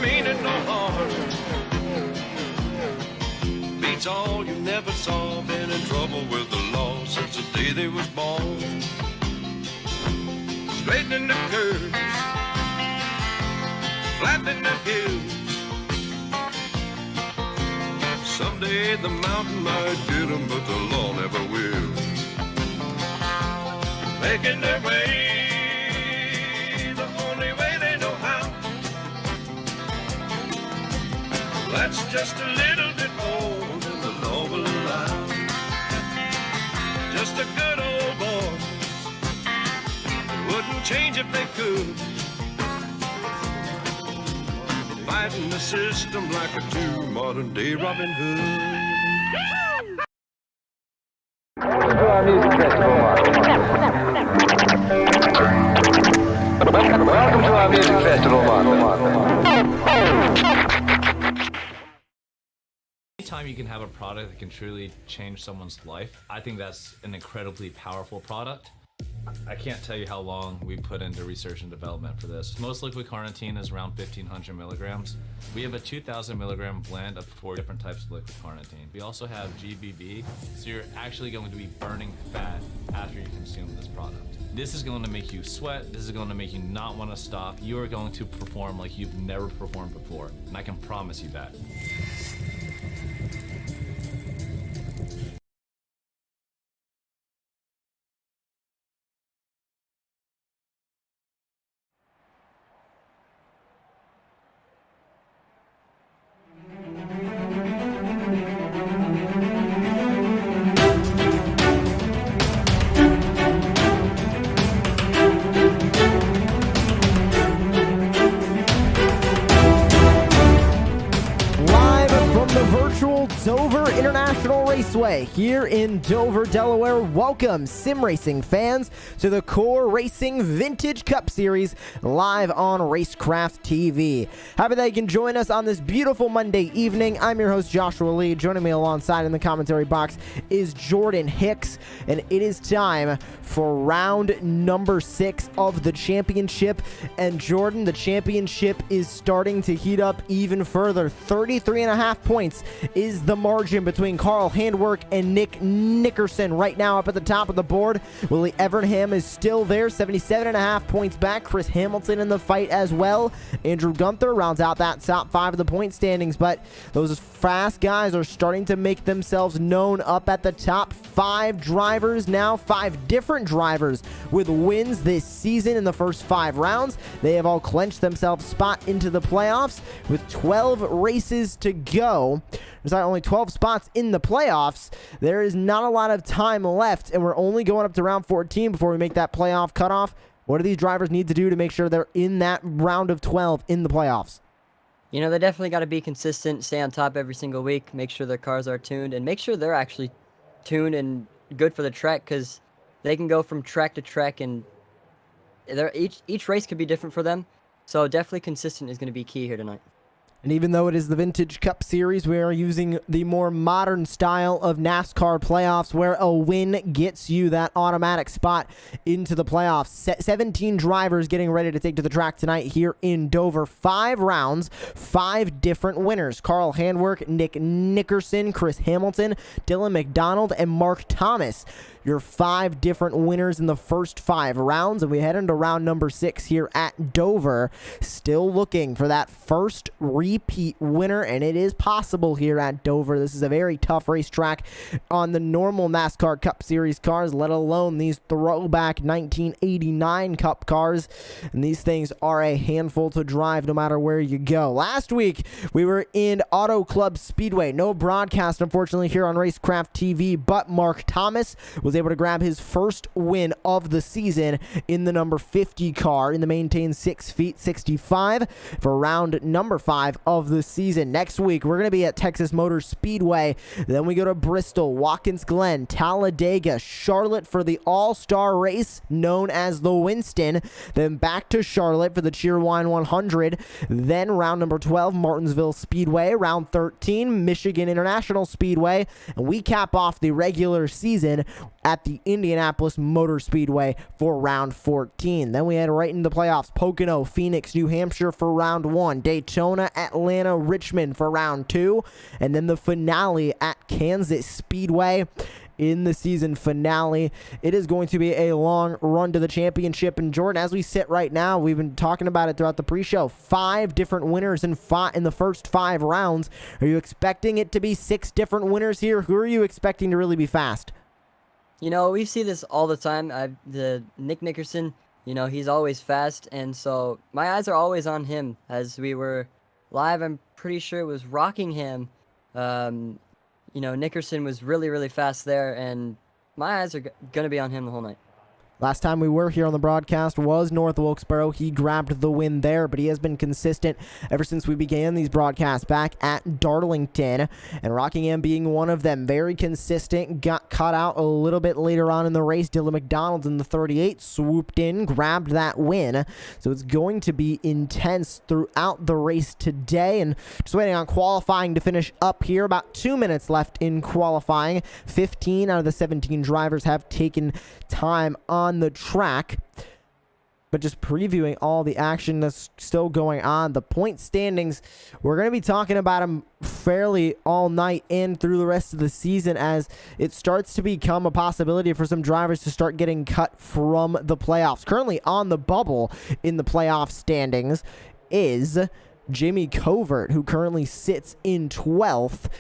meaning no harm. Beats all you never saw. Been in trouble with the law since the day they was born. Straightening the curves, flattening the hills. Someday the mountain might get 'em, but the law never will. Making their way the only way they know how. That's just a little bit more than the law will allow. Just a good old boy, wouldn't change if they could. Fighting the system like a true modern day Robin Hood. Welcome to our music festival, Mark. Welcome to our music festival, Mark. Anytime you can have a product that can truly change someone's life, I think that's an incredibly powerful product. I can't tell you how long we put into research and development for this. Most liquid carnitine is around 1,500 milligrams. We have a 2,000 milligram blend of 4 different types of liquid carnitine. We also have GBB, so you're actually going to be burning fat after you consume this product. This is going to make you sweat. This is going to make you not want to stop. You are going to perform like you've never performed before, and I can promise you that. Dover International Raceway here in Dover, Delaware. Welcome, sim racing fans, to the Core Racing Vintage Cup Series live on Racecraft TV. Happy that you can join us on this beautiful Monday evening. I'm your host, Joshua Lee. Joining me alongside in the commentary box is Jordan Hicks, and it is time for round number 6 of the championship. And Jordan, the championship is starting to heat up even further. 33.5 points is the margin between Carl Handwerk and Nick Nickerson right now up at the top of the board. Willie Evernham is still there, 77.5 points back. Chris Hamilton in the fight as well. Andrew Gunther rounds out that top 5 of the point standings, but those fast guys are starting to make themselves known up at the top. 5 drivers now, 5 different drivers with wins this season in the first 5 rounds. They have all clinched themselves spot into the playoffs with 12 races to go. There's not only 12 spots in the playoffs. There is not a lot of time left, and we're only going up to round 14 before we make that playoff cutoff. What do these drivers need to do to make sure they're in that round of 12 in the playoffs? You know, they definitely got to be consistent, stay on top every single week, make sure their cars are tuned, and make sure they're actually tuned and good for the track, because they can go from track to track, and each race could be different for them. So definitely consistent is going to be key here tonight. And even though it is the Vintage Cup Series, we are using the more modern style of NASCAR playoffs, where a win gets you that automatic spot into the playoffs. 17 drivers getting ready to take to the track tonight here in Dover. 5 rounds, 5 different winners. Carl Handwerk, Nick Nickerson, Chris Hamilton, Dylan McDonald, and Mark Thomas. Your 5 different winners in the first 5 rounds, and we head into round number 6 here at Dover. Still looking for that first repeat winner, and it is possible here at Dover. This is a very tough racetrack on the normal NASCAR Cup Series cars, let alone these throwback 1989 Cup cars, and these things are a handful to drive no matter where you go. Last week, we were in Auto Club Speedway. No broadcast, unfortunately, here on Racecraft TV, but Mark Thomas was able to grab his first win of the season in the number 50 car in the maintained 6 feet 65 for round number 5 of the season. Next week, we're going to be at Texas Motor Speedway. Then we go to Bristol, Watkins Glen, Talladega, Charlotte for the all-star race known as the Winston. Then back to Charlotte for the Cheerwine 100. Then round number 12, Martinsville Speedway. Round 13, Michigan International Speedway. And we cap off the regular season at the Indianapolis Motor Speedway for round 14. Then we head right into the playoffs. Pocono, Phoenix, New Hampshire for round 1. Daytona, Atlanta, Richmond for round 2. And then the finale at Kansas Speedway in the season finale. It is going to be a long run to the championship. And Jordan, as we sit right now, we've been talking about it throughout the pre-show. 5 different winners in the first 5 rounds. Are you expecting it to be 6 different winners here? Who are you expecting to really be fast? You know, we see this all the time. The Nick Nickerson, you know, he's always fast, and so my eyes are always on him. As we were live, I'm pretty sure it was Rockingham. You know, Nickerson was really, really fast there, and my eyes are going to be on him the whole night. Last time we were here on the broadcast was North Wilkesboro. He grabbed the win there, but he has been consistent ever since we began these broadcasts back at Darlington, and Rockingham being one of them. Very consistent, got caught out a little bit later on in the race. Dylan McDonald in the 38 swooped in, grabbed that win. So it's going to be intense throughout the race today, and just waiting on qualifying to finish up here. About 2 minutes left in qualifying. 15 out of the 17 drivers have taken time on the track. But just previewing all the action that's still going on, the point standings, we're going to be talking about them fairly all night and through the rest of the season, as it starts to become a possibility for some drivers to start getting cut from the playoffs. Currently on the bubble in the playoff standings is Jimmy Covert, who currently sits in 12th.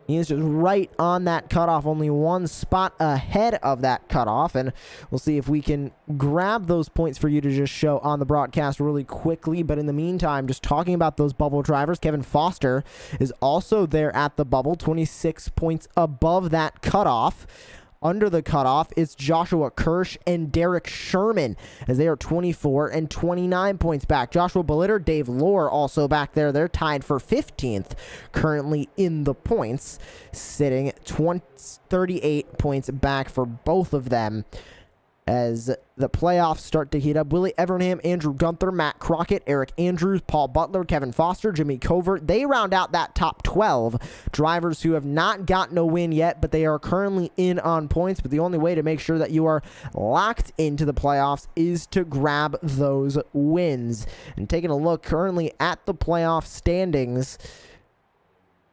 He is just right on that cutoff, only 1 spot ahead of that cutoff, and we'll see if we can grab those points for you to just show on the broadcast really quickly. But in the meantime, just talking about those bubble drivers, Kevin Foster is also there at the bubble, 26 points above that cutoff. Under the cutoff, it's Joshua Kirsch and Derek Sherman, as they are 24 and 29 points back. Joshua Belitter, Dave Lohr also back there. They're tied for 15th currently in the points, sitting 38 points back for both of them. As the playoffs start to heat up, Willie Evernham, Andrew Gunther, Matt Crockett, Eric Andrews, Paul Butler, Kevin Foster, Jimmy Covert, they round out that top 12 drivers who have not gotten a win yet, but they are currently in on points. But the only way to make sure that you are locked into the playoffs is to grab those wins. And taking a look currently at the playoff standings,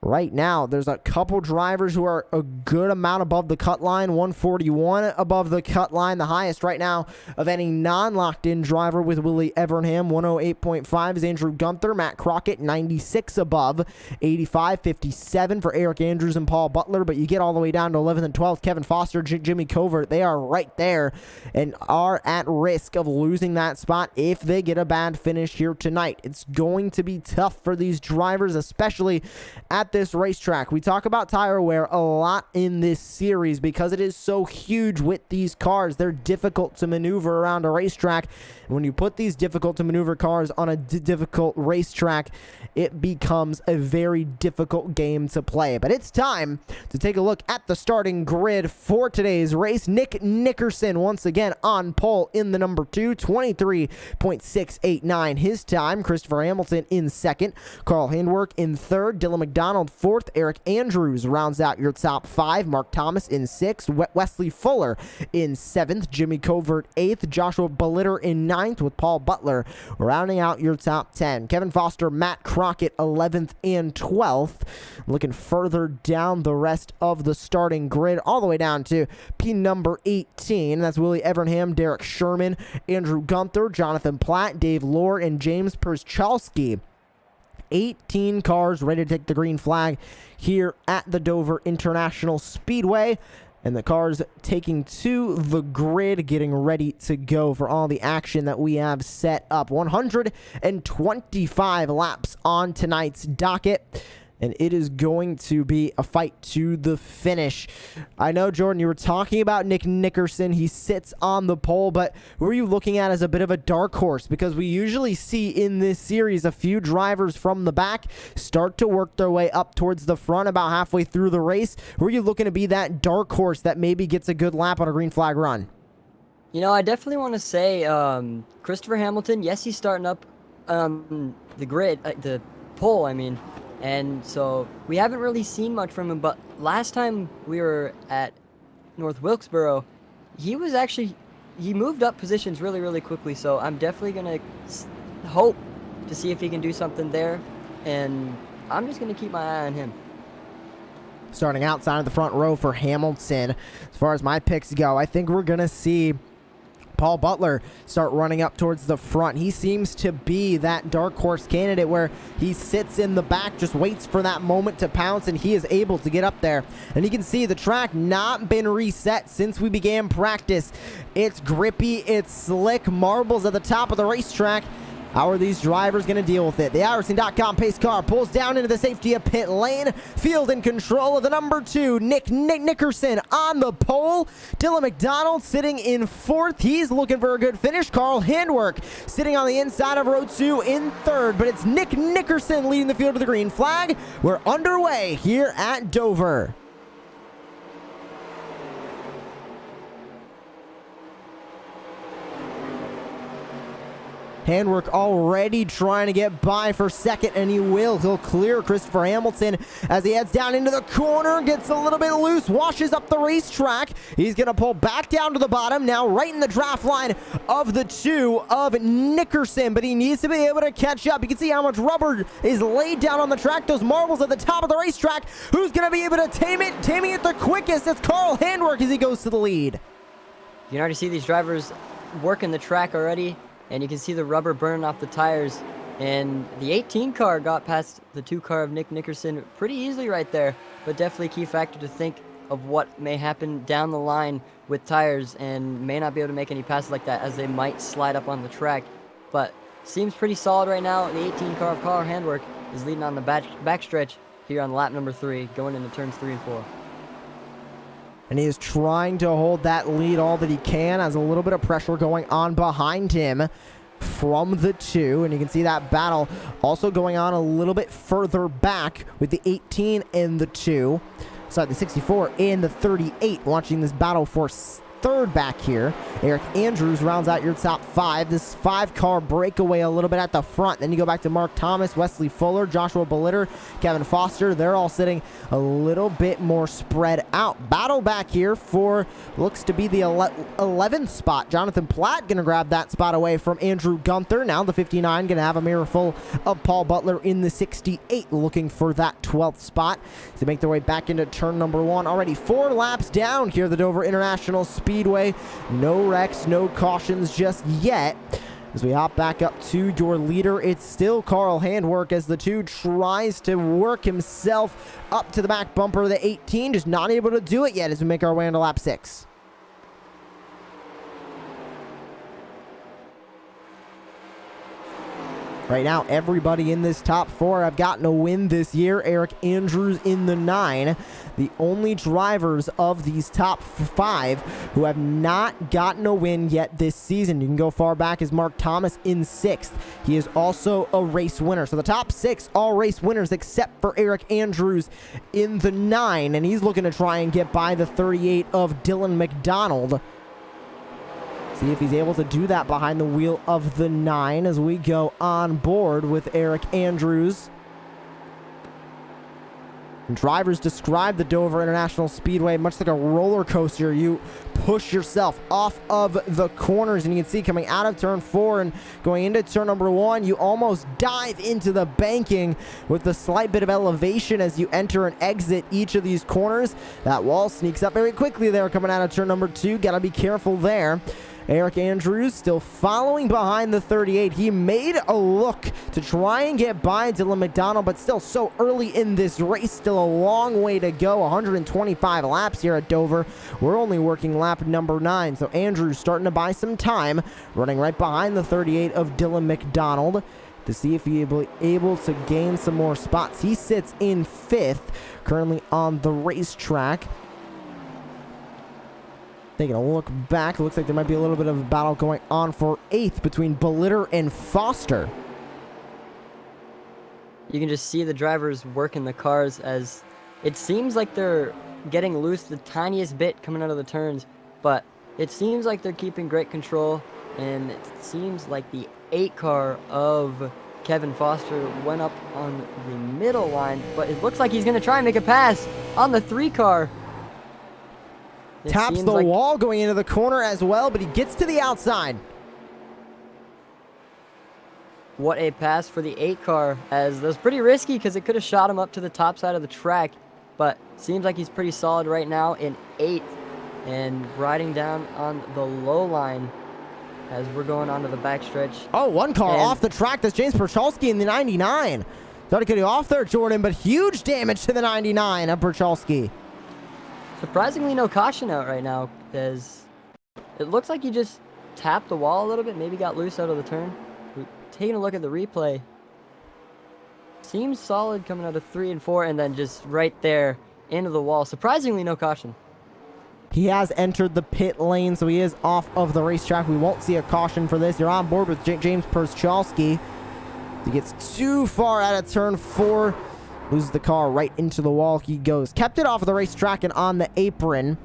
right now, there's a couple drivers who are a good amount above the cut line. 141 above the cut line, the highest right now of any non-locked-in driver with Willie Evernham. 108.5 is Andrew Gunther. Matt Crockett, 96 above. 85.57 for Eric Andrews and Paul Butler. But you get all the way down to 11th and 12th. Kevin Foster, Jimmy Covert, they are right there and are at risk of losing that spot if they get a bad finish here tonight. It's going to be tough for these drivers, especially at this racetrack. We talk about tire wear a lot in this series because it is so huge with these cars. They're difficult to maneuver around a racetrack. And when you put these difficult to maneuver cars on a difficult racetrack, it becomes a very difficult game to play. But it's time to take a look at the starting grid for today's race. Nick Nickerson once again on pole in the number 2, 23.689 his time. Christopher Hamilton in second. Carl Handwerk in third. Dylan McDonald fourth. Eric Andrews rounds out your top 5. Mark Thomas in 6th. Wesley Fuller in 7th. Jimmy Covert 8th. Joshua Belitter in 9th, with Paul Butler rounding out your top 10. Kevin Foster, Matt Crockett 11th and 12th. Looking further down the rest of the starting grid, all the way down to P number 18. That's Willie Evernham, Derek Sherman, Andrew Gunther, Jonathan Platt, Dave Lohr, and James Perschalski. 18 cars ready to take the green flag here at the Dover International Speedway. And the cars taking to the grid, getting ready to go for all the action that we have set up. 125 laps on tonight's docket. And it is going to be a fight to the finish. I know, Jordan, you were talking about Nick Nickerson. He sits on the pole, but who are you looking at as a bit of a dark horse? Because we usually see in this series a few drivers from the back start to work their way up towards the front about halfway through the race. Who are you looking to be that dark horse that maybe gets a good lap on a green flag run? You know, I definitely want to say Christopher Hamilton. Yes, he's starting up the grid, the pole, I mean. And so we haven't really seen much from him, but last time we were at North Wilkesboro, he was actually, he moved up positions really, really quickly. So I'm definitely going to hope to see if he can do something there. And I'm just going to keep my eye on him. Starting outside of the front row for Hamilton. As far as my picks go, I think we're going to see Paul Butler start running up towards the front. He seems to be that dark horse candidate where he sits in the back, just waits for that moment to pounce, and he is able to get up there. And you can see the track not been reset since we began practice. It's grippy, it's slick, marbles at the top of the racetrack. How are these drivers going to deal with it? The iRacing.com pace car pulls down into the safety of pit lane. Field in control of the number 2, Nick Nickerson on the pole. Dylan McDonald sitting in 4th. He's looking for a good finish. Carl Handwerk sitting on the inside of row 2 in 3rd. But it's Nick Nickerson leading the field to the green flag. We're underway here at Dover. Handwerk already trying to get by for second, and he will. He'll clear Christopher Hamilton as he heads down into the corner, gets a little bit loose, washes up the racetrack. He's going to pull back down to the bottom, now right in the draft line of the 2 of Nickerson, but he needs to be able to catch up. You can see how much rubber is laid down on the track, those marbles at the top of the racetrack. Who's going to be able to tame it? Taming it the quickest, it's Carl Handwerk as he goes to the lead. You can already see these drivers working the track already. And you can see the rubber burning off the tires. And the 18 car got past the 2 car of Nick Nickerson pretty easily right there. But definitely a key factor to think of what may happen down the line with tires, and may not be able to make any passes like that as they might slide up on the track. But seems pretty solid right now. The 18 car of Carl Handwerk is leading on the backstretch here on lap number 3, going into turns 3 and 4. And he is trying to hold that lead all that he can, as a little bit of pressure going on behind him from the 2. And you can see that battle also going on a little bit further back with the 18 and the 2. Sorry, the 64 and the 38. Watching this battle for 3rd back here. Eric Andrews rounds out your top 5. This 5-car breakaway a little bit at the front. Then you go back to Mark Thomas, Wesley Fuller, Joshua Belitter, Kevin Foster. They're all sitting a little bit more spread out. Battle back here for looks to be the 11th spot. Jonathan Platt going to grab that spot away from Andrew Gunther. Now the 59 going to have a mirror full of Paul Butler in the 68, looking for that 12th spot to make their way back into turn number 1. Already 4 laps down here at the Dover International Speedway. No wrecks, no cautions just yet. As we hop back up to your leader, it's still Carl Handwerk as the 2 tries to work himself up to the back bumper of the 18. Just not able to do it yet as we make our way into lap 6. Right now, everybody in this top 4 have gotten a win this year. Eric Andrews in the 9. The only drivers of these top 5 who have not gotten a win yet this season. You can go far back as Mark Thomas in 6th. He is also a race winner. So the top 6 all race winners except for Eric Andrews in the 9. And he's looking to try and get by the 38 of Dylan McDonald. See if he's able to do that behind the wheel of the 9 as we go on board with Eric Andrews. And drivers describe the Dover International Speedway much like a roller coaster. You push yourself off of the corners, and you can see coming out of turn 4 and going into turn number 1, you almost dive into the banking with the slight bit of elevation as you enter and exit each of these corners. That wall sneaks up very quickly there coming out of turn number 2. Gotta be careful there. Eric Andrews still following behind the 38. He made a look to try and get by Dylan McDonald, but still so early in this race. Still a long way to go. 125 laps here at Dover. We're only working lap number 9. So Andrews starting to buy some time, running right behind the 38 of Dylan McDonald to see if he's able to gain some more spots. He sits in 5th currently on the racetrack. Taking a look back, it looks like there might be a little bit of a battle going on for 8th between Belitter and Foster. You can just see the drivers working the cars as it seems like they're getting loose the tiniest bit coming out of the turns, but it seems like they're keeping great control, and it seems like the 8 car of Kevin Foster went up on the middle line, but it looks like he's going to try and make a pass on the 3 car. It Taps seems the like wall going into the corner as well, but he gets to the outside. What a pass for the 8 car, as that was pretty risky because it could have shot him up to the top side of the track, but seems like he's pretty solid right now in 8th and riding down on the low line as we're going onto the backstretch. Oh, one car And- off the track. That's James Perchalski in the 99. Thought he could be off there, Jordan, but huge damage to the 99 of Perchalski. Surprisingly, no caution out right now, as it looks like he just tapped the wall a little bit, maybe got loose out of the turn. Taking a look at the replay, seems solid coming out of 3 and 4, and then just right there into the wall. Surprisingly, no caution. He has entered the pit lane, so he is off of the racetrack. We won't see a caution for this. You're on board with James Perchalski. He gets too far out of turn 4. Loses the car right into the wall. He goes. Kept it off of the racetrack and on the apron.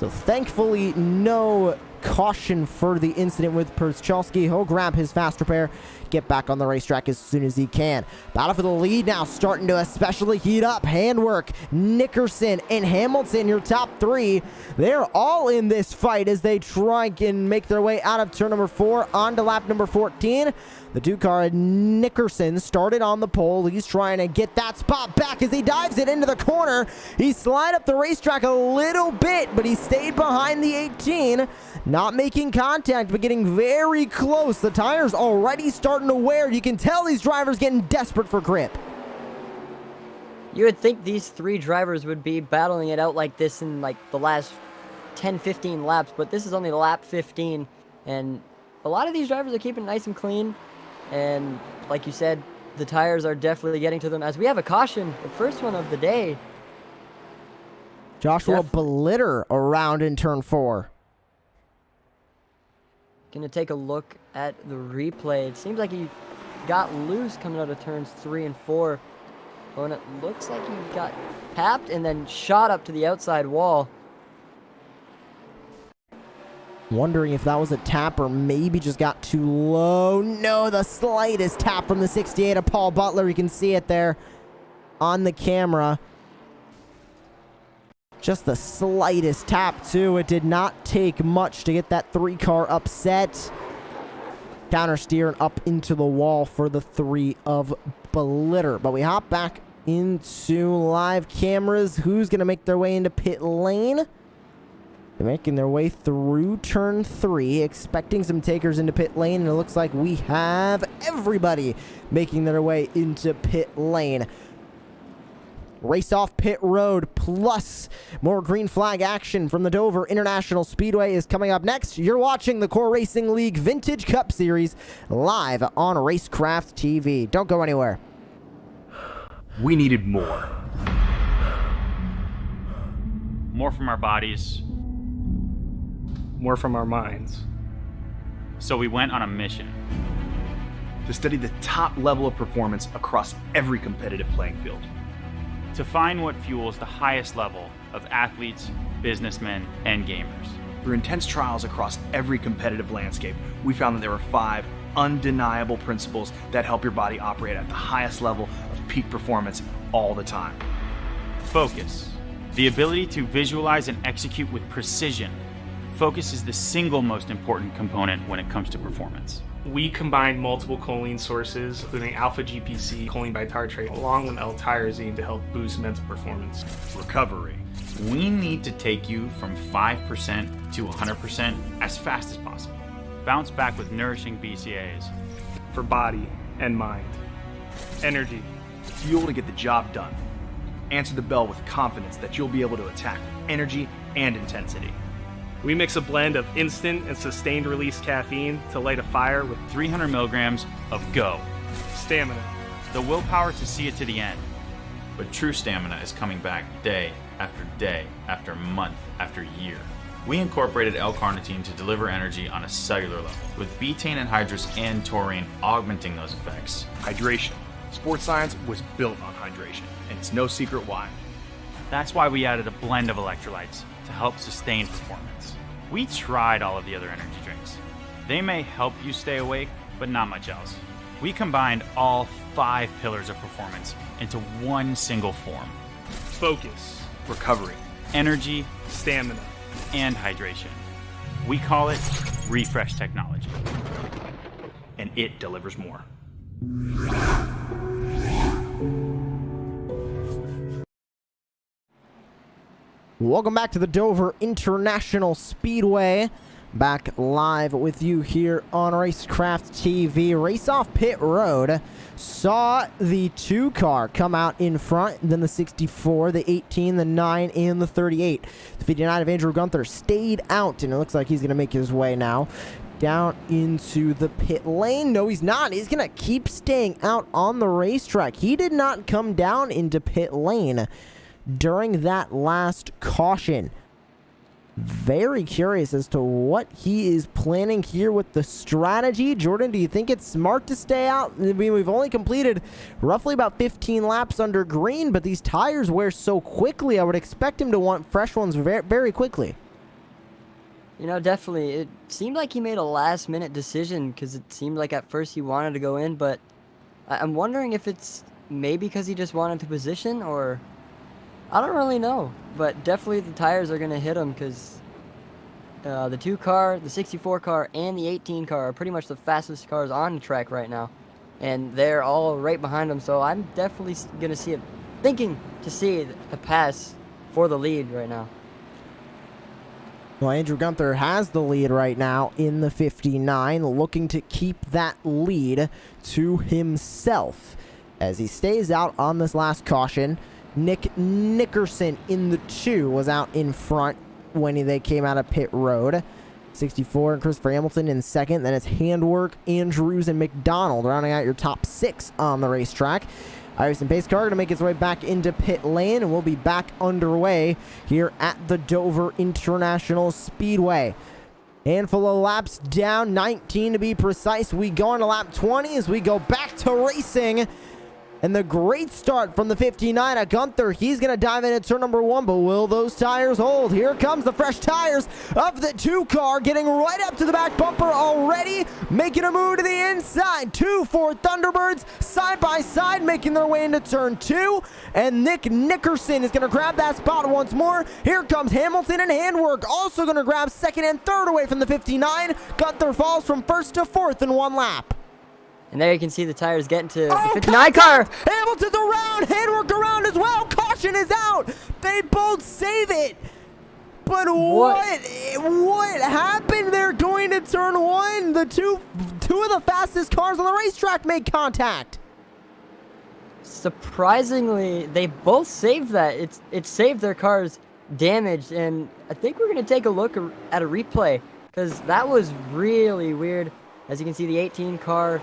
So thankfully, no caution for the incident with Perchalski. He'll grab his fast repair, get back on the racetrack as soon as he can. Battle for the lead now starting to especially heat up. Handwork, Nickerson, and Hamilton, your top 3. They're all in this fight as they try and make their way out of turn number 4 onto lap number 14. The 2 car, Nickerson, started on the pole. He's trying to get that spot back as he dives it into the corner. He slid up the racetrack a little bit, but he stayed behind the 18. Not making contact, but getting very close. The tires already starting to wear. You can tell these drivers getting desperate for grip. You would think these 3 drivers would be battling it out like this in like the last 10-15 laps, but this is only lap 15, and a lot of these drivers are keeping it nice and clean. And like you said, the tires are definitely getting to them, as we have a caution, the first one of the day. Joshua Blitter around in turn 4. Gonna take a look at the replay. It seems like he got loose coming out of turns 3 and 4. Oh, and it looks like he got tapped and then shot up to the outside wall. Wondering if that was a tap or maybe just got too low. No, the slightest tap from the 68 of Paul Butler. You can see it there on the camera. Just the slightest tap, too. It did not take much to get that 3 car upset. Counter steering up into the wall for the 3 of Blitter. But we hop back into live cameras. Who's going to make their way into pit lane? They're making their way through turn 3, expecting some takers into pit lane, and it looks like we have everybody making their way into pit lane. Race off pit road, plus more green flag action from the Dover International Speedway is coming up next. You're watching the Core Racing League Vintage Cup Series live on Racecraft TV. Don't go anywhere. We needed more. More from our bodies. More from our minds. So we went on a mission. To study the top level of performance across every competitive playing field. To find what fuels the highest level of athletes, businessmen, and gamers. Through intense trials across every competitive landscape, we found that there were 5 undeniable principles that help your body operate at the highest level of peak performance all the time. Focus. The ability to visualize and execute with precision. Focus is the single most important component when it comes to performance. We combined multiple choline sources, including alpha GPC, choline bitartrate, along with L-tyrosine to help boost mental performance. Recovery. We need to take you from 5% to 100% as fast as possible. Bounce back with nourishing BCAAs. For body and mind. Energy. Fuel to get the job done. Answer the bell with confidence that you'll be able to attack energy and intensity. We mix a blend of instant and sustained release caffeine to light a fire with 300 milligrams of GO. stamina. The willpower to see it to the end. But true stamina is coming back day after month after year. We incorporated L-carnitine to deliver energy on a cellular level, with betaine anhydrous and taurine augmenting those effects. Hydration. Sports science was built on hydration, and it's no secret why. That's why we added a blend of electrolytes to help sustain performance. We tried all of the other energy drinks. They may help you stay awake, but not much else. We combined all 5 pillars of performance into one single form. Focus. Recovery. energy, Stamina. and hydration. We call it refresh technology. And it delivers more. Welcome back to the Dover International Speedway. Back live with you here on Racecraft TV. Race off pit road. Saw the 2 car come out in front, then the 64, the 18, the 9, and the 38. The 59 of Andrew Gunther stayed out, and it looks like he's going to make his way now down into the pit lane. No, he's not. He's going to keep staying out on the racetrack. He did not come down into pit lane during that last caution. Very curious as to what he is planning here with the strategy. Jordan, do you think it's smart to stay out? I mean, we've only completed roughly about 15 laps under green, but these tires wear so quickly. I would expect him to want fresh ones very, very quickly. You know, definitely. It seemed like he made a last-minute decision because it seemed like at first he wanted to go in, but I'm wondering if it's maybe because he just wanted to position, or I don't really know. But definitely the tires are going to hit him because the 2 car, the 64 car, and the 18 car are pretty much the fastest cars on the track right now. And they're all right behind him, so I'm definitely going to see it, thinking to see a pass for the lead right now. Well, Andrew Gunther has the lead right now in the 59, looking to keep that lead to himself as he stays out on this last caution. Nick Nickerson in the 2 was out in front when they came out of pit road. 64 and Christopher Hamilton in second. Then it's Handwork, Andrews, and McDonald rounding out your top 6 on the racetrack. iRacing pace car going to make its way back into pit lane, and we'll be back underway here at the Dover International Speedway. Handful of laps down, 19 to be precise. We go on to lap 20 as we go back to racing. And the great start from the 59 at Gunther. He's going to dive into turn number 1, but will those tires hold? Here comes the fresh tires of the 2 car, getting right up to the back bumper already, making a move to the inside. 2 Ford Thunderbirds side by side, making their way into turn 2. And Nick Nickerson is going to grab that spot once more. Here comes Hamilton and Handwork, also going to grab second and third away from the 59. Gunther falls from first to 4th in 1 lap. And there you can see the tires getting to the 59 car. Hamilton's around. Handwork around as well. Caution is out. They both save it. But what happened there going to turn 1? The two of the fastest cars on the racetrack made contact. Surprisingly, they both saved that. It saved their cars damaged, and I think we're going to take a look at a replay because that was really weird. As you can see, the 18 car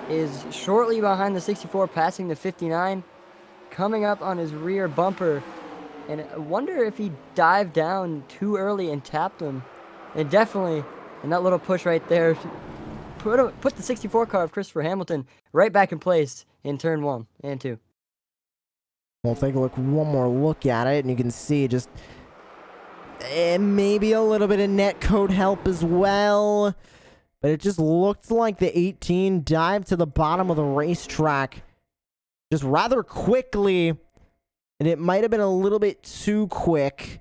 is shortly behind the 64, passing the 59, coming up on his rear bumper. And I wonder if he dived down too early and tapped him. And definitely, and that little push right there, put the 64 car of Christopher Hamilton right back in place in turn 1 and 2. We'll take one more look at it, and you can see just maybe a little bit of netcode help as well. But it just looked like the 18 dived to the bottom of the racetrack just rather quickly. And it might have been a little bit too quick.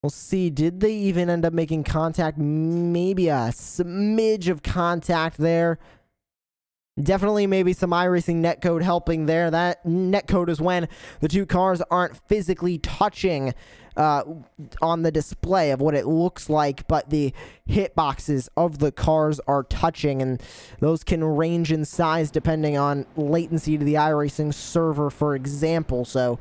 We'll see. Did they even end up making contact? Maybe a smidge of contact there. Definitely maybe some iRacing netcode helping there. That netcode is when the 2 cars aren't physically touching on the display of what it looks like, but the hitboxes of the cars are touching, and those can range in size depending on latency to the iRacing server, for example. So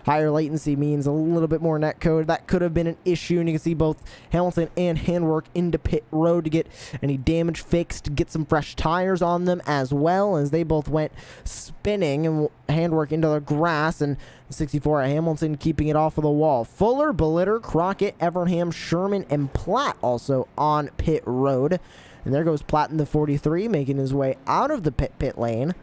higher latency means a little bit more netcode. That could have been an issue, and you can see both Hamilton and Handwork into pit road to get any damage fixed, get some fresh tires on them as well, as they both went spinning, and Handwork into the grass, and 64 at Hamilton keeping it off of the wall. Fuller, Bellitter, Crockett, Evernham, Sherman, and Platt also on pit road. And there goes Platt in the 43, making his way out of the pit lane.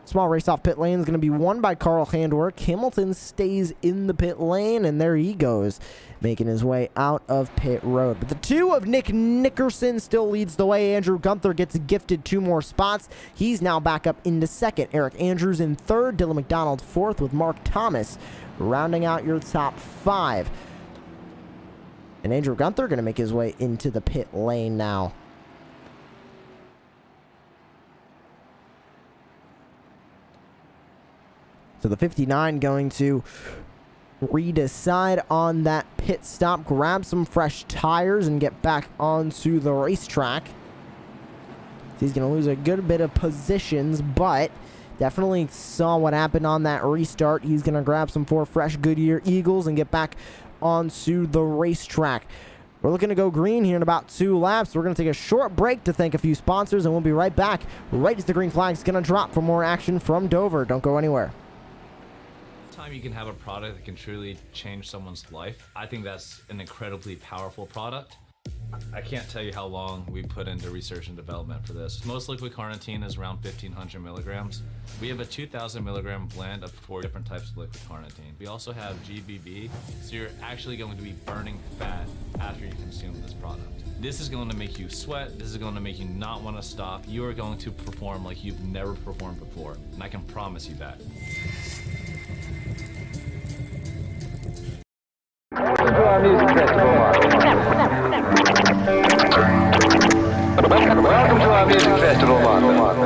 Small race off pit lane is going to be won by Carl Handwerk. Hamilton stays in the pit lane, and there he goes, making his way out of pit road. But the 2 of Nick Nickerson still leads the way. Andrew Gunther gets gifted 2 more spots. He's now back up into second. Eric Andrews in third. Dylan McDonald fourth, with Mark Thomas rounding out your top 5. And Andrew Gunther going to make his way into the pit lane now. So the 59 going to redecide on that pit stop, grab some fresh tires, and get back onto the racetrack. He's going to lose a good bit of positions, but definitely saw what happened on that restart. He's going to grab some 4 fresh Goodyear Eagles and get back onto the racetrack. We're looking to go green here in about 2 laps. We're going to take a short break to thank a few sponsors, and we'll be right back right as the green flag is going to drop for more action from Dover. Don't go anywhere. Time you can have a product that can truly change someone's life. I think that's an incredibly powerful product. I can't tell you how long we put into research and development for this. Most liquid carnitine is around 1,500 milligrams. We have a 2,000 milligram blend of 4 different types of liquid carnitine. We also have GBB, so you're actually going to be burning fat after you consume this product. This is going to make you sweat. This is going to make you not want to stop. You are going to perform like you've never performed before, and I can promise you that. Welcome to our music festival, Mark. Welcome to our music festival, Mark.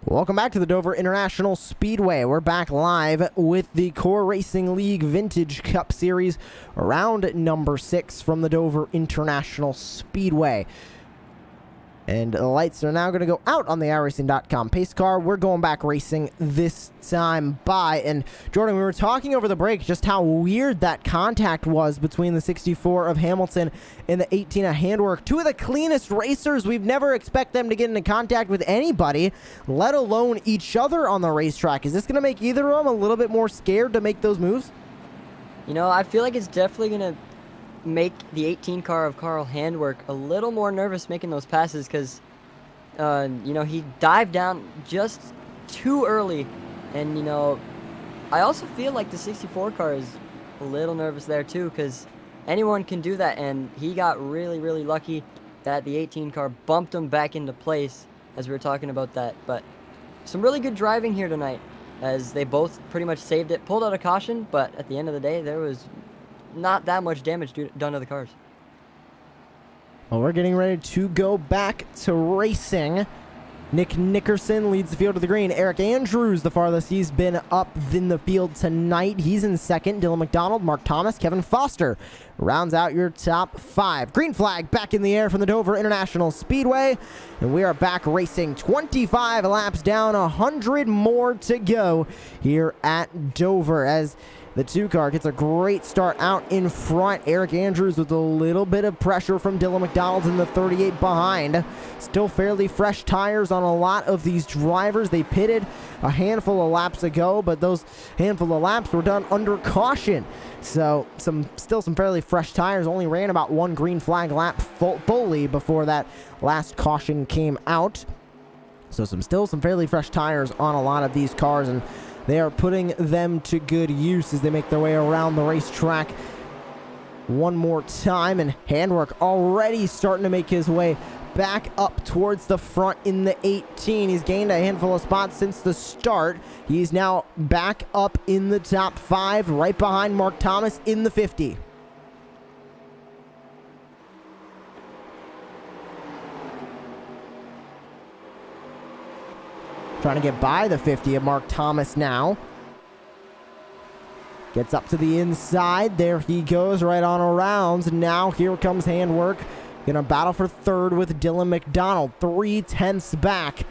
Welcome back to the Dover International Speedway. We're back live with the Core Racing League Vintage Cup Series, round number 6 from the Dover International Speedway. And the lights are now going to go out on the iRacing.com pace car. We're going back racing this time by. And Jordan, we were talking over the break just how weird that contact was between the 64 of Hamilton and the 18 of Handwerk. 2 of the cleanest racers. We've never expect them to get into contact with anybody, let alone each other on the racetrack. Is this going to make either of them a little bit more scared to make those moves? You know, I feel like it's definitely going to make the 18 car of Carl Handwerk a little more nervous making those passes because, you know, he dived down just too early. And, you know, I also feel like the 64 car is a little nervous there too because anyone can do that. And he got really, really lucky that the 18 car bumped him back into place as we were talking about that. But some really good driving here tonight as they both pretty much saved it, pulled out a caution, but at the end of the day, there was not that much damage done to the cars. Well, we're getting ready to go back to racing. Nick Nickerson leads the field to the green. Eric Andrews, the farthest he's been up in the field tonight. He's in second. Dylan McDonald, Mark Thomas, Kevin Foster rounds out your top 5. Green flag back in the air from the Dover International Speedway. And we are back racing 25 laps down, 100 more to go here at Dover as the 2 car gets a great start out in front. Eric Andrews with a little bit of pressure from Dylan McDonald in the 38 behind. Still fairly fresh tires on a lot of these drivers. They pitted a handful of laps ago, but those handful of laps were done under caution. So still some fairly fresh tires. Only ran about 1 green flag lap fully before that last caution came out. So still some fairly fresh tires on a lot of these cars, and they are putting them to good use as they make their way around the racetrack one more time. And Handwerk already starting to make his way back up towards the front in the 18. He's gained a handful of spots since the start. He's now back up in the top 5, right behind Mark Thomas in the 50. Trying to get by the 50 of Mark Thomas now. Gets up to the inside. There he goes right on around. Now here comes Handwerk. Gonna battle for third with Dylan McDonald. 3/10 back.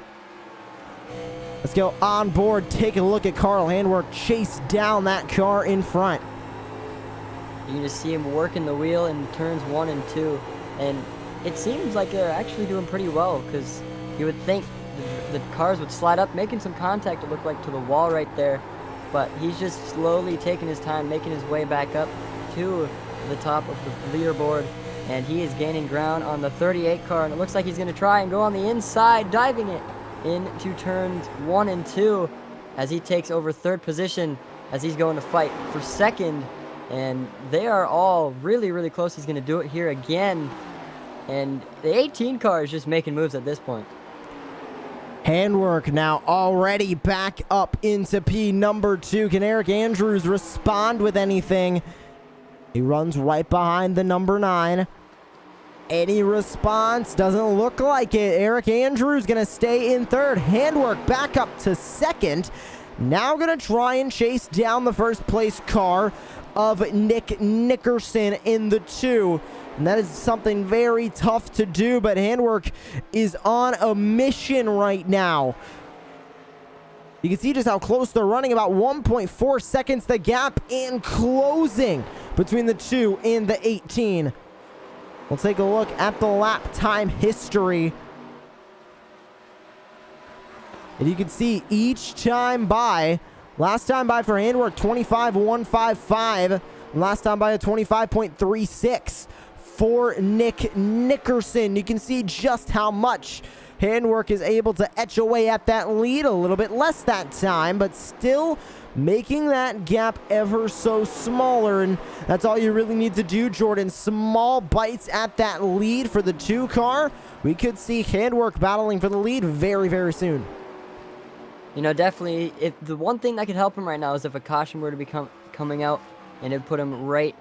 Let's go on board. Take a look at Carl Handwerk chase down that car in front. You can just see him working the wheel in turns 1 and 2. And it seems like they're actually doing pretty well because you would think the cars would slide up, making some contact, it looked like, to the wall right there. But he's just slowly taking his time, making his way back up to the top of the leaderboard. and he is gaining ground on the 38 car, and it looks like he's going to try and go on the inside, diving it into turns 1 and 2 as he takes over 3rd position as he's going to fight for 2nd, and they are all really, really close. He's going to do it here again, and the 18 car is just making moves at this point. Handwork now already back up into P number 2. Can Eric Andrews respond with anything? He runs right behind the number 9. Any response? Doesn't look like it. Eric Andrews going to stay in 3rd. Handwork back up to 2nd. Now going to try and chase down the 1st place car of Nick Nickerson in the 2. And that is something very tough to do, but Handwork is on a mission right now. You can see just how close they're running, about 1.4 seconds the gap, and closing between the 2 and the 18. We'll take a look at the lap time history. And you can see each time by, last time by for Handwork, 25.155. Last time by a 25.36 for Nick Nickerson. You can see just how much Handwork is able to etch away at that lead. A little bit less that time, but still making that gap ever so smaller. And that's all you really need to do, Jordan. Small bites at that lead for the 2 car. We could see Handwork battling for the lead very, very soon. You know, definitely, if the one thing that could help him right now is if a caution were to be coming out, and it put him right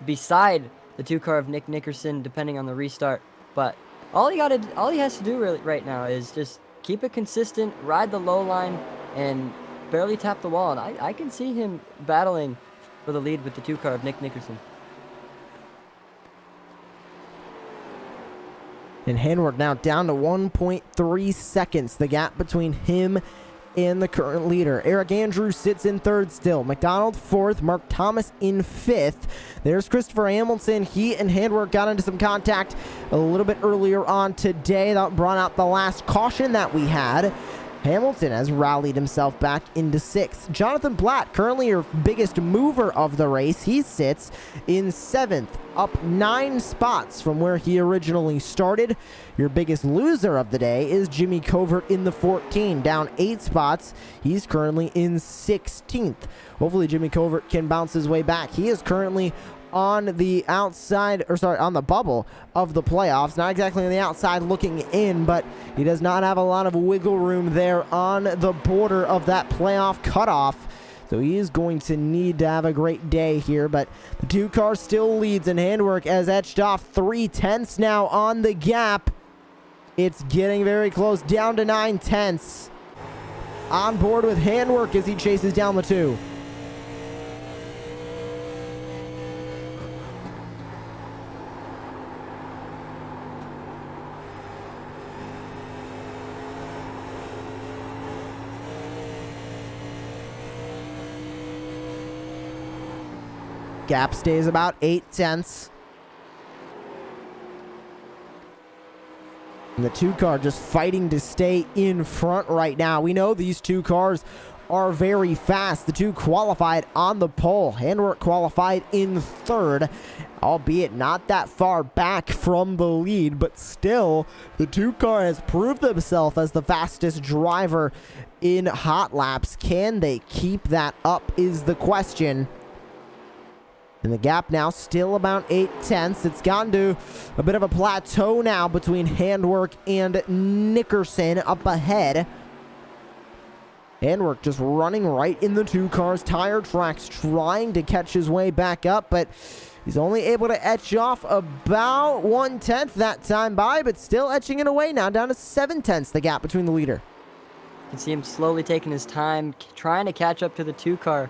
beside the 2 car of Nick Nickerson, depending on the restart. But all he has to do really right now is just keep it consistent, ride the low line, and barely tap the wall. And I can see him battling for the lead with the 2 car of Nick Nickerson. And Handwork now down to 1.3 seconds, the gap between him and the current leader. Eric Andrews sits in 3rd still. McDonald 4th. Mark Thomas in 5th. There's Christopher Hamilton. He and Handwork got into some contact a little bit earlier on today. That brought out the last caution that we had. Hamilton has rallied himself back into 6th. Jonathan Blatt, currently your biggest mover of the race, he sits in 7th, up 9 spots from where he originally started. Your biggest loser of the day is Jimmy Covert in the 14, down 8 spots. He's currently in 16th. Hopefully Jimmy Covert can bounce his way back. He is currently on the outside, on the bubble of the playoffs. Not exactly on the outside looking in, but he does not have a lot of wiggle room there on the border of that playoff cutoff. So he is going to need to have a great day here, but the 2 car still leads, and Handwork has etched off 3/10 now on the gap. It's getting very close, down to 9/10. On board with Handwork as he chases down the 2. Gap stays about 8/10. And the 2 car just fighting to stay in front right now. We know these 2 cars are very fast. The 2 qualified on the pole. Handwork qualified in 3rd, albeit not that far back from the lead, but still the 2 car has proved himself as the fastest driver in hot laps. Can they keep that up is the question. And the gap now still about 8/10. It's gotten to a bit of a plateau now between Handwork and Nickerson up ahead. Handwork just running right in the 2 cars' tire tracks, trying to catch his way back up, but he's only able to etch off about 1/10 that time by, but still etching it away now, down to 7/10, the gap between the leader. You can see him slowly taking his time, trying to catch up to the 2 car.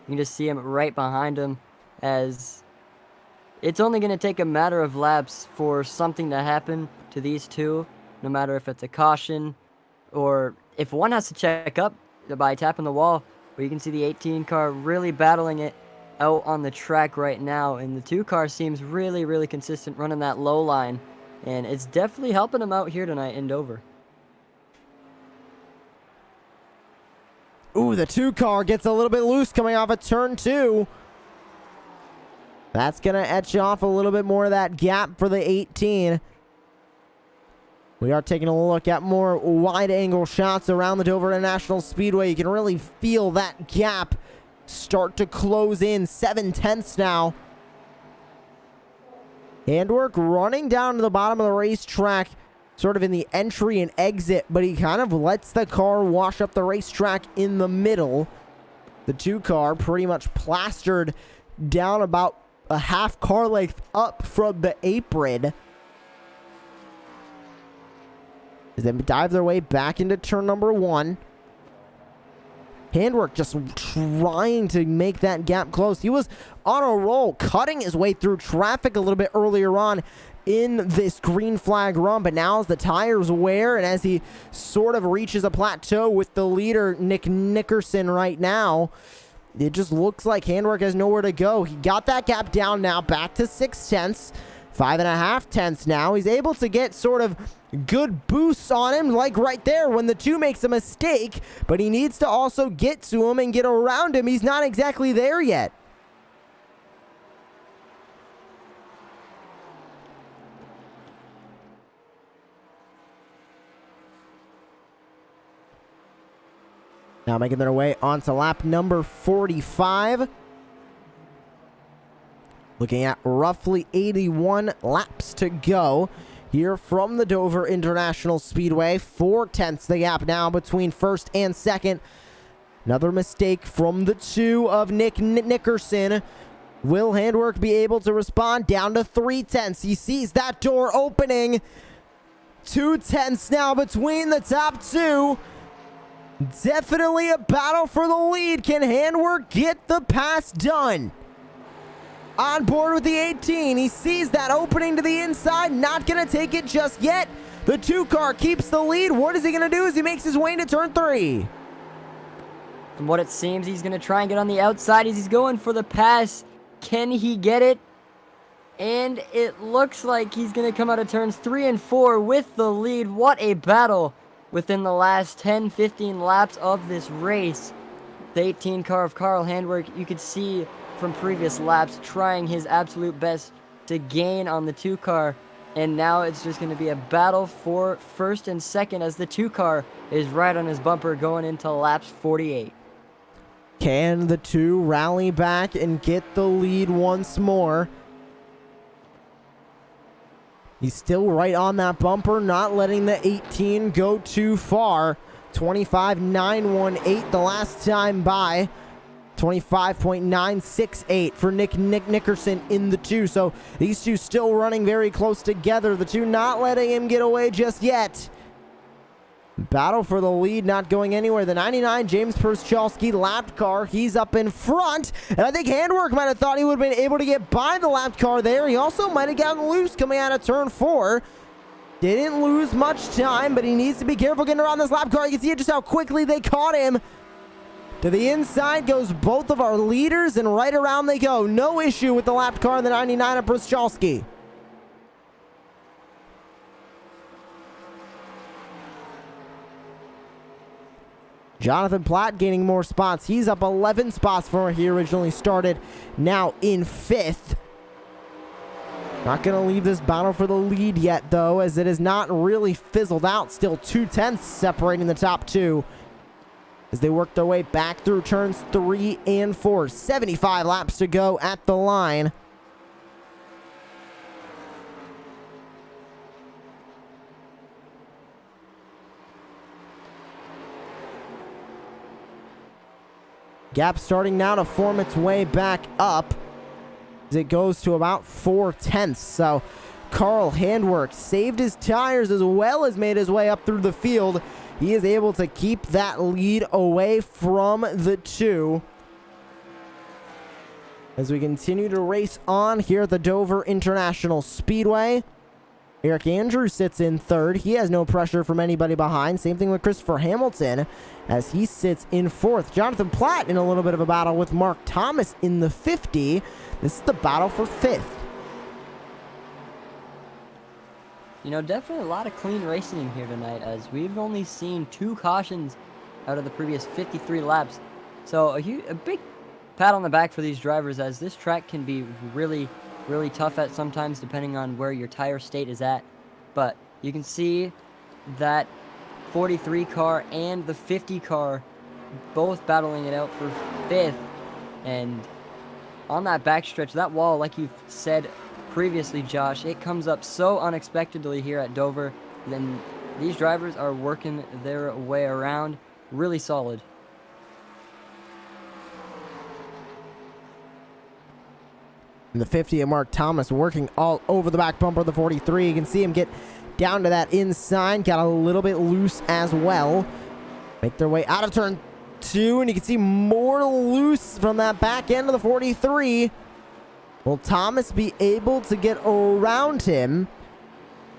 You can just see him right behind him, as it's only going to take a matter of laps for something to happen to these 2, no matter if it's a caution or if one has to check up by tapping the wall. But you can see the 18 car really battling it out on the track right now, and the 2 car seems really, really consistent running that low line, and it's definitely helping him out here tonight in Dover. Ooh, the 2 car gets a little bit loose coming off of turn 2. That's going to etch off a little bit more of that gap for the 18. We are taking a look at more wide-angle shots around the Dover International Speedway. You can really feel that gap start to close in. 7/10 now. Handwork running down to the bottom of the racetrack, sort of in the entry and exit, but he kind of lets the car wash up the racetrack in the middle. The 2 car pretty much plastered down about a half car length up from the apron. As they dive their way back into turn number 1. Handwork just trying to make that gap close. He was on a roll, cutting his way through traffic a little bit earlier on in this green flag run, but now as the tires wear and as he sort of reaches a plateau with the leader, Nick Nickerson, right now, it just looks like Handwork has nowhere to go. He got that gap down now, back to 6/10, 5.5 tenths now. He's able to get sort of good boosts on him, like right there when the 2 makes a mistake, but he needs to also get to him and get around him. He's not exactly there yet. Now making their way onto lap number 45. Looking at roughly 81 laps to go here from the Dover International Speedway. 4/10 the gap now between first and second. Another mistake from the 2 of Nick Nickerson. Will Handwork be able to respond? Down to 3/10. He sees that door opening. 2/10 now between the top 2. Definitely a battle for the lead. Can Handwork get the pass done? On board with the 18. He sees that opening to the inside. Not going to take it just yet. The 2 car keeps the lead. What is he going to do as he makes his way into turn 3? From what it seems, he's going to try and get on the outside as he's going for the pass. Can he get it? And it looks like he's going to come out of turns 3 and 4 with the lead. What a battle within the last 10-15 laps of this race. The 18 car of Carl Handwork, you could see from previous laps, trying his absolute best to gain on the 2 car. And now it's just going to be a battle for first and second as the 2 car is right on his bumper going into laps 48. Can the 2 rally back and get the lead once more? He's still right on that bumper, not letting the 18 go too far. 25.918 the last time by. 25.968 for Nick Nickerson in the 2. So these 2 still running very close together. The 2 not letting him get away just yet. Battle for the lead not going anywhere. The 99 James Perschalski lapped car. He's up in front. And I think Handwork might have thought he would have been able to get by the lapped car there. He also might have gotten loose coming out of turn 4. Didn't lose much time, but he needs to be careful getting around this lap car. You can see just how quickly they caught him. To the inside goes both of our leaders, and right around they go. No issue with the lapped car in the 99 of Perschalski. Jonathan Platt gaining more spots. He's up 11 spots from where he originally started. Now in 5th. Not going to leave this battle for the lead yet, though, as it is not really fizzled out. Still 2/10 separating the top 2. As they work their way back through turns 3 and 4. 75 laps to go at the line. Gap starting now to form its way back up as it goes to about 4/10. So Carl Handwork saved his tires as well as made his way up through the field. He is able to keep that lead away from the 2. As we continue to race on here at the Dover International Speedway. Eric Andrews sits in 3rd. He has no pressure from anybody behind. Same thing with Christopher Hamilton as he sits in 4th. Jonathan Platt in a little bit of a battle with Mark Thomas in the 50. This is the battle for 5th. You know, definitely a lot of clean racing here tonight, as we've only seen 2 cautions out of the previous 53 laps. So a big pat on the back for these drivers, as this track can be really, really tough at sometimes depending on where your tire state is at. But you can see that 43 car and the 50 car both battling it out for 5th. And on that backstretch, that wall, like you've said previously, Josh, it comes up so unexpectedly here at Dover. Then these drivers are working their way around really solid. And the 50 of Mark Thomas working all over the back bumper of the 43. You can see him get down to that inside. Got a little bit loose as well. Make their way out of turn 2. And you can see more loose from that back end of the 43. Will Thomas be able to get around him?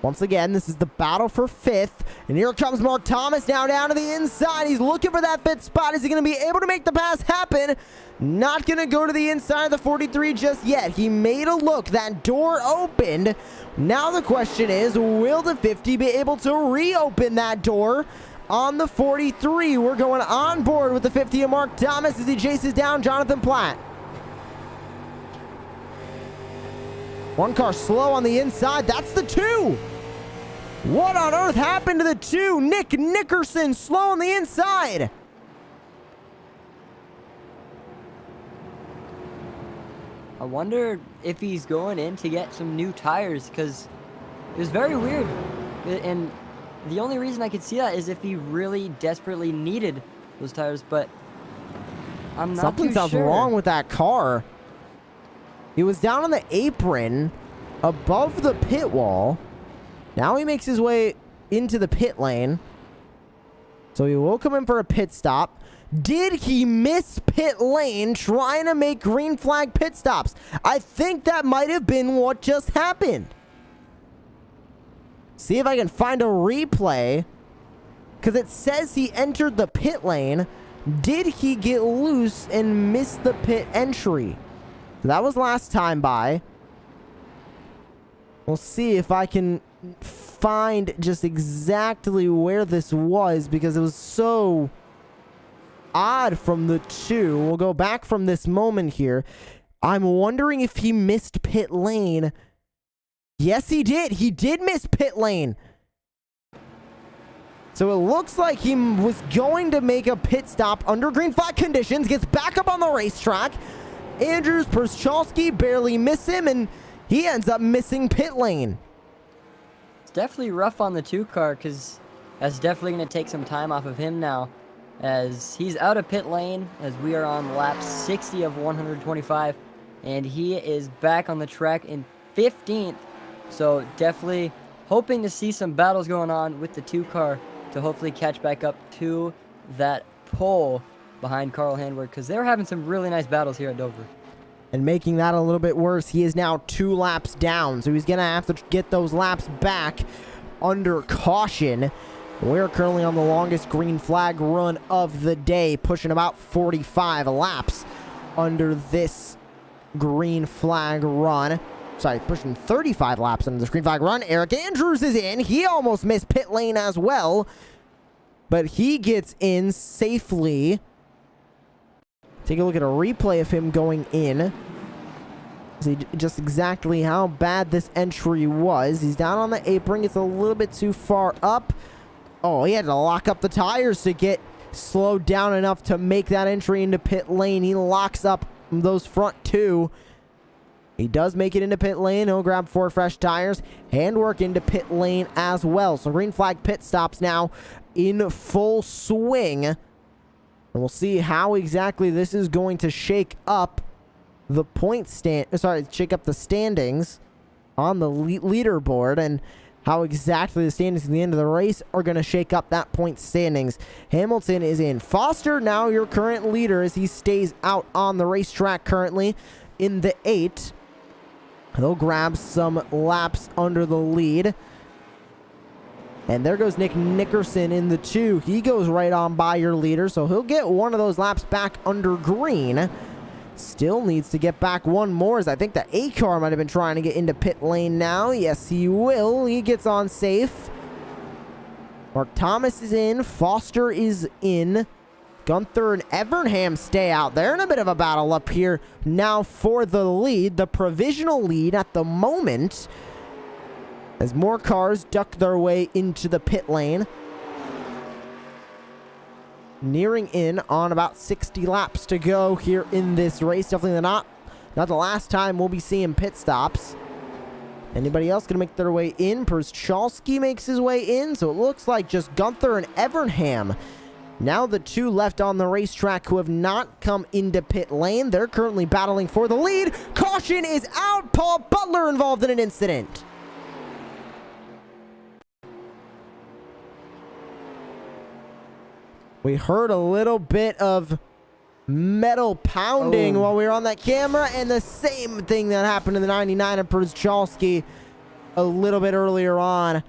Once again, this is the battle for 5th. And here comes Mark Thomas now down to the inside. He's looking for that 5th spot. Is he going to be able to make the pass happen? Not going to go to the inside of the 43 just yet. He made a look. That door opened. Now the question is, will the 50 be able to reopen that door on the 43? We're going on board with the 50 of Mark Thomas as he chases down Jonathan Platt. One car slow on the inside. That's the 2. What on earth happened to the 2? Nick Nickerson slow on the inside. I wonder if he's going in to get some new tires, because it was very weird. And the only reason I could see that is if he really desperately needed those tires, but I'm not Something too sounds sure. wrong with that car. He was down on the apron above the pit wall. Now he makes his way into the pit lane. So he will come in for a pit stop. Did he miss pit lane trying to make green flag pit stops? I think that might have been what just happened. See if I can find a replay, because it says he entered the pit lane. Did he get loose and miss the pit entry? That was last time by. We'll see if I can find just exactly where this was, because it was so odd from the 2. We'll go back from this moment here. I'm wondering if he missed pit lane. Yes, he did. He did miss pit lane. So it looks like he was going to make a pit stop under green flag conditions. Gets back up on the racetrack. Andrews Perschalski barely miss him, and he ends up missing pit lane. It's definitely rough on the 2 car, because that's definitely going to take some time off of him now, as he's out of pit lane, as we are on lap 60 of 125, and he is back on the track in 15th. So definitely hoping to see some battles going on with the 2 car to hopefully catch back up to that pole behind Carl Handwerk, because they're having some really nice battles here at Dover. And making that a little bit worse, he is now 2 laps down. So he's going to have to get those laps back under caution. We're currently on the longest green flag run of the day, pushing about 45 laps under this green flag run. Sorry, pushing 35 laps under this green flag run. Eric Andrews is in. He almost missed pit lane as well, but he gets in safely. Take a look at a replay of him going in. See just exactly how bad this entry was. He's down on the apron. It's a little bit too far up. Oh, he had to lock up the tires to get slowed down enough to make that entry into pit lane. He locks up those front 2. He does make it into pit lane. He'll grab 4 fresh tires. Handwork into pit lane as well. So green flag pit stops now in full swing. And we'll see how exactly this is going to shake up the shake up the standings on the leaderboard, and how exactly the standings at the end of the race are going to shake up that point standings. Hamilton is in. Foster, now your current leader, as he stays out on the racetrack currently in the 8. He'll grab some laps under the lead. And there goes Nick Nickerson in the 2. He goes right on by your leader, so he'll get one of those laps back under green. Still needs to get back one more, as I think the A car might have been trying to get into pit lane now. Yes, he will. He gets on safe. Mark Thomas is in. Foster is in. Gunther and Evernham stay out. They're in a bit of a battle up here now for the lead, the provisional lead at the moment, as more cars duck their way into the pit lane. Nearing in on about 60 laps to go here in this race. Definitely not the last time we'll be seeing pit stops. Anybody else going to make their way in? Przchalski makes his way in, so it looks like just Gunther and Evernham. Now the two left on the racetrack who have not come into pit lane. They're currently battling for the lead. Caution is out. Paul Butler involved in an incident. We heard a little bit of metal pounding while we were on that camera, and the same thing that happened in the 99 of Przchalski a little bit earlier on.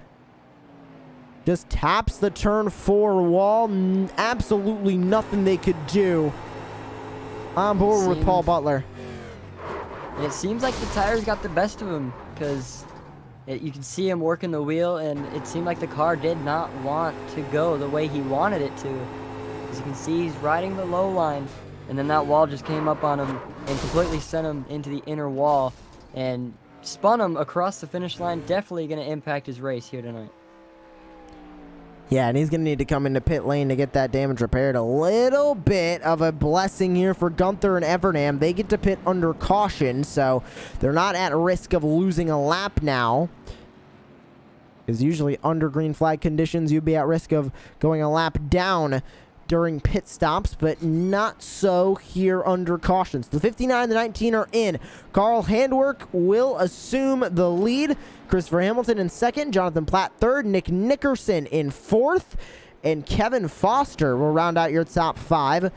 Just taps the turn 4 wall. Absolutely nothing they could do. On board with Paul Butler. It seems like the tires got the best of him, because you can see him working the wheel, and it seemed like the car did not want to go the way he wanted it to. As you can see, he's riding the low line, and then that wall just came up on him and completely sent him into the inner wall and spun him across the finish line. Definitely going to impact his race here tonight. Yeah, and he's going to need to come into pit lane to get that damage repaired. A little bit of a blessing here for Gunther and Evernham. They get to pit under caution, so they're not at risk of losing a lap now. Because usually under green flag conditions, you'd be at risk of going a lap down during pit stops, but not so here under cautions. The 59 and the 19 are in. Carl Handwerk will assume the lead. Christopher Hamilton in second, Jonathan Platt third, Nick Nickerson in fourth, and Kevin Foster will round out your top 5.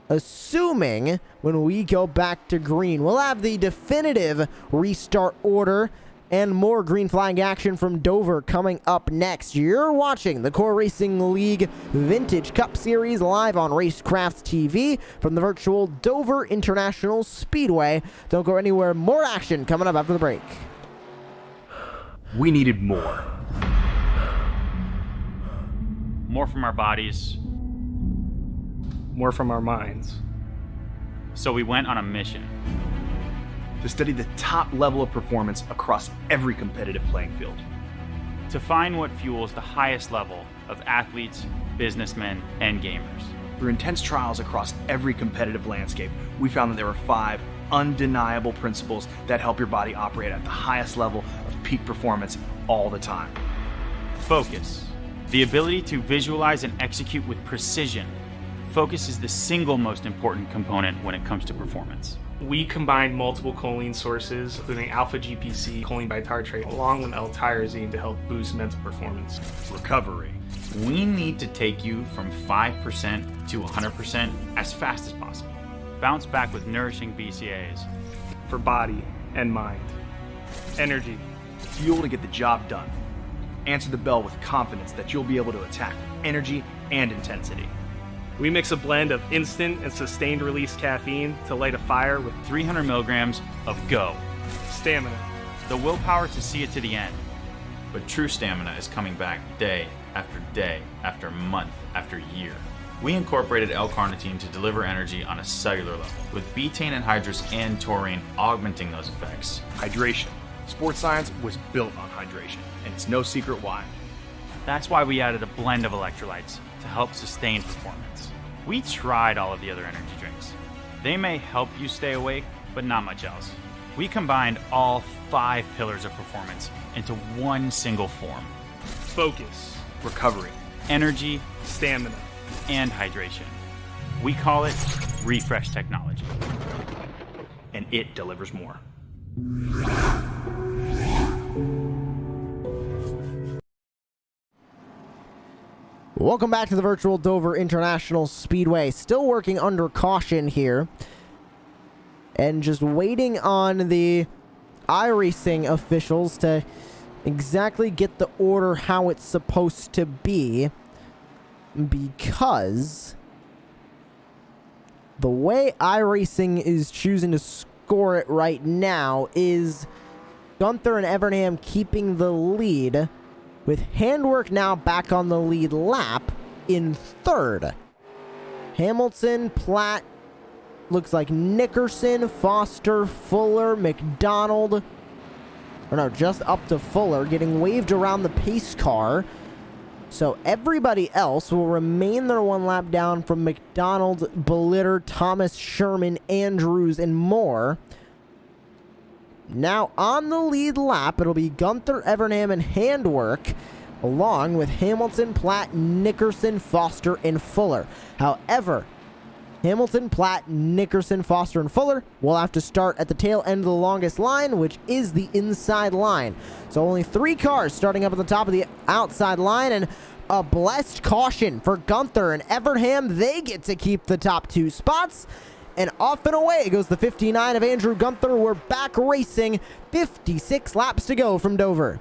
Assuming when we go back to green, we'll have the definitive restart order and more green flag action from Dover coming up next. You're watching the Core Racing League Vintage Cup Series live on Racecraft TV from the virtual Dover International Speedway. Don't go anywhere. More action coming up after the break. We needed more. More from our bodies. More from our minds. So we went on a mission. To study the top level of performance across every competitive playing field. To find what fuels the highest level of athletes, businessmen, and gamers. Through intense trials across every competitive landscape, we found that there were 5 undeniable principles that help your body operate at the highest level of peak performance all the time. Focus. The ability to visualize and execute with precision. Focus is the single most important component when it comes to performance. We combined multiple choline sources, including alpha GPC, choline bitartrate, along with L-tyrosine to help boost mental performance. Recovery. We need to take you from 5% to 100% as fast as possible. Bounce back with nourishing BCAAs. For body and mind. Energy. Fuel to get the job done. Answer the bell with confidence that you'll be able to attack with energy and intensity. We mix a blend of instant and sustained release caffeine to light a fire with 300 milligrams of GO. stamina. The willpower to see it to the end. But true stamina is coming back day after month after year. We incorporated L-carnitine to deliver energy on a cellular level, with betaine anhydrous and taurine augmenting those effects. Hydration. Sports science was built on hydration, and it's no secret why. That's why we added a blend of electrolytes to help sustain performance. We tried all of the other energy drinks. They may help you stay awake, but not much else. We combined all 5 pillars of performance into one single form. Focus. Recovery. Energy, Stamina. and hydration. We call it Refresh Technology. And it delivers more. Welcome back to the virtual Dover International Speedway. Still working under caution here. And just waiting on the iRacing officials to exactly get the order how it's supposed to be. Because the way iRacing is choosing to score it right now is Gunther and Evernham keeping the lead, with Handwerk now back on the lead lap in third. Hamilton, Platt, looks like Nickerson, Foster, Fuller, McDonald, or no, just up to Fuller, getting waved around the pace car. So everybody else will remain their one lap down from McDonald, Bellitter, Thomas, Sherman, Andrews, and more. Now on the lead lap, it'll be Gunther, Evernham, and Handwork, along with Hamilton, Platt, Nickerson, Foster, and Fuller. However, Hamilton, Platt, Nickerson, Foster, and Fuller will have to start at the tail end of the longest line, which is the inside line. So only 3 cars starting up at the top of the outside line, and a blessed caution for Gunther and Evernham. They get to keep the top 2 spots, and off and away goes the 59 of Andrew Gunther. We're back racing, 56 laps to go from Dover.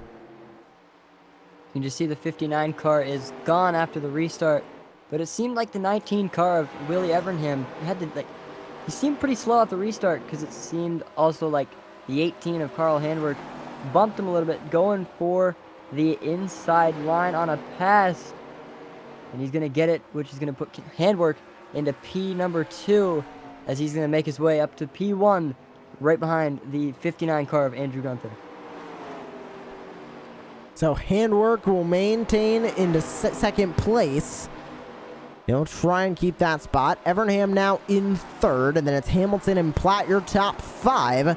You can just see the 59 car is gone after the restart. But it seemed like the 19 car of Willie Evernham he seemed pretty slow at the restart, because it seemed also like the 18 of Carl Handwerk bumped him a little bit, going for the inside line on a pass. And he's going to get it, which is going to put Handwerk into P number 2, as he's going to make his way up to P1, right behind the 59 car of Andrew Gunther. So Handwork will maintain into second place. He'll try and keep that spot. Evernham now in 3rd, and then it's Hamilton and Platt, your top 5,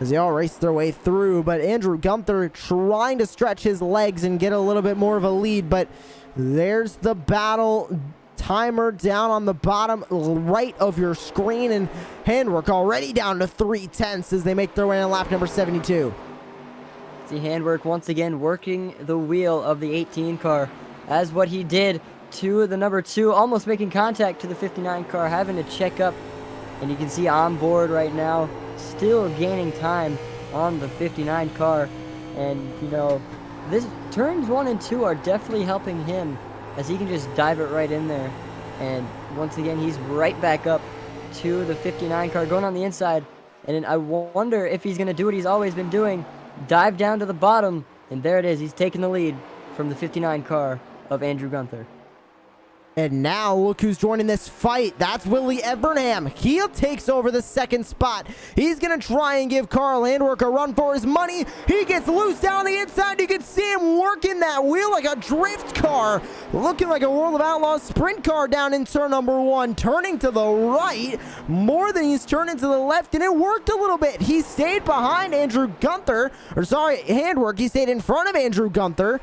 as they all race their way through. But Andrew Gunther trying to stretch his legs and get a little bit more of a lead, but there's the battle timer down on the bottom right of your screen, and Handwork already down to 3/10 as they make their way on lap number 72. See Handwork once again working the wheel of the 18 car, as what he did to the number 2, almost making contact to the 59 car, having to check up. And you can see on board right now, still gaining time on the 59 car. And, you know, this turns 1 and 2 are definitely helping him, as he can just dive it right in there. And once again, he's right back up to the 59 car, going on the inside. And I wonder if he's going to do what he's always been doing, dive down to the bottom. And there it is. He's taking the lead from the 59 car of Andrew Gunther. And now look who's joining this fight. That's Willie Evernham. He takes over the 2nd spot. He's going to try and give Carl Handwerk a run for his money. He gets loose down the inside. You can see him working that wheel like a drift car. Looking like a World of Outlaws sprint car down in turn number 1. Turning to the right more than he's turning to the left. And it worked a little bit. He stayed behind Andrew Gunther. Or sorry, Handwerk. He stayed in front of Andrew Gunther.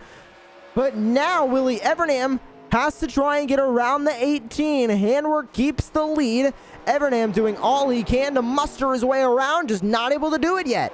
But now Willie Evernham has to try and get around the 18. Handwork keeps the lead. Evernham doing all he can to muster his way around, just not able to do it yet.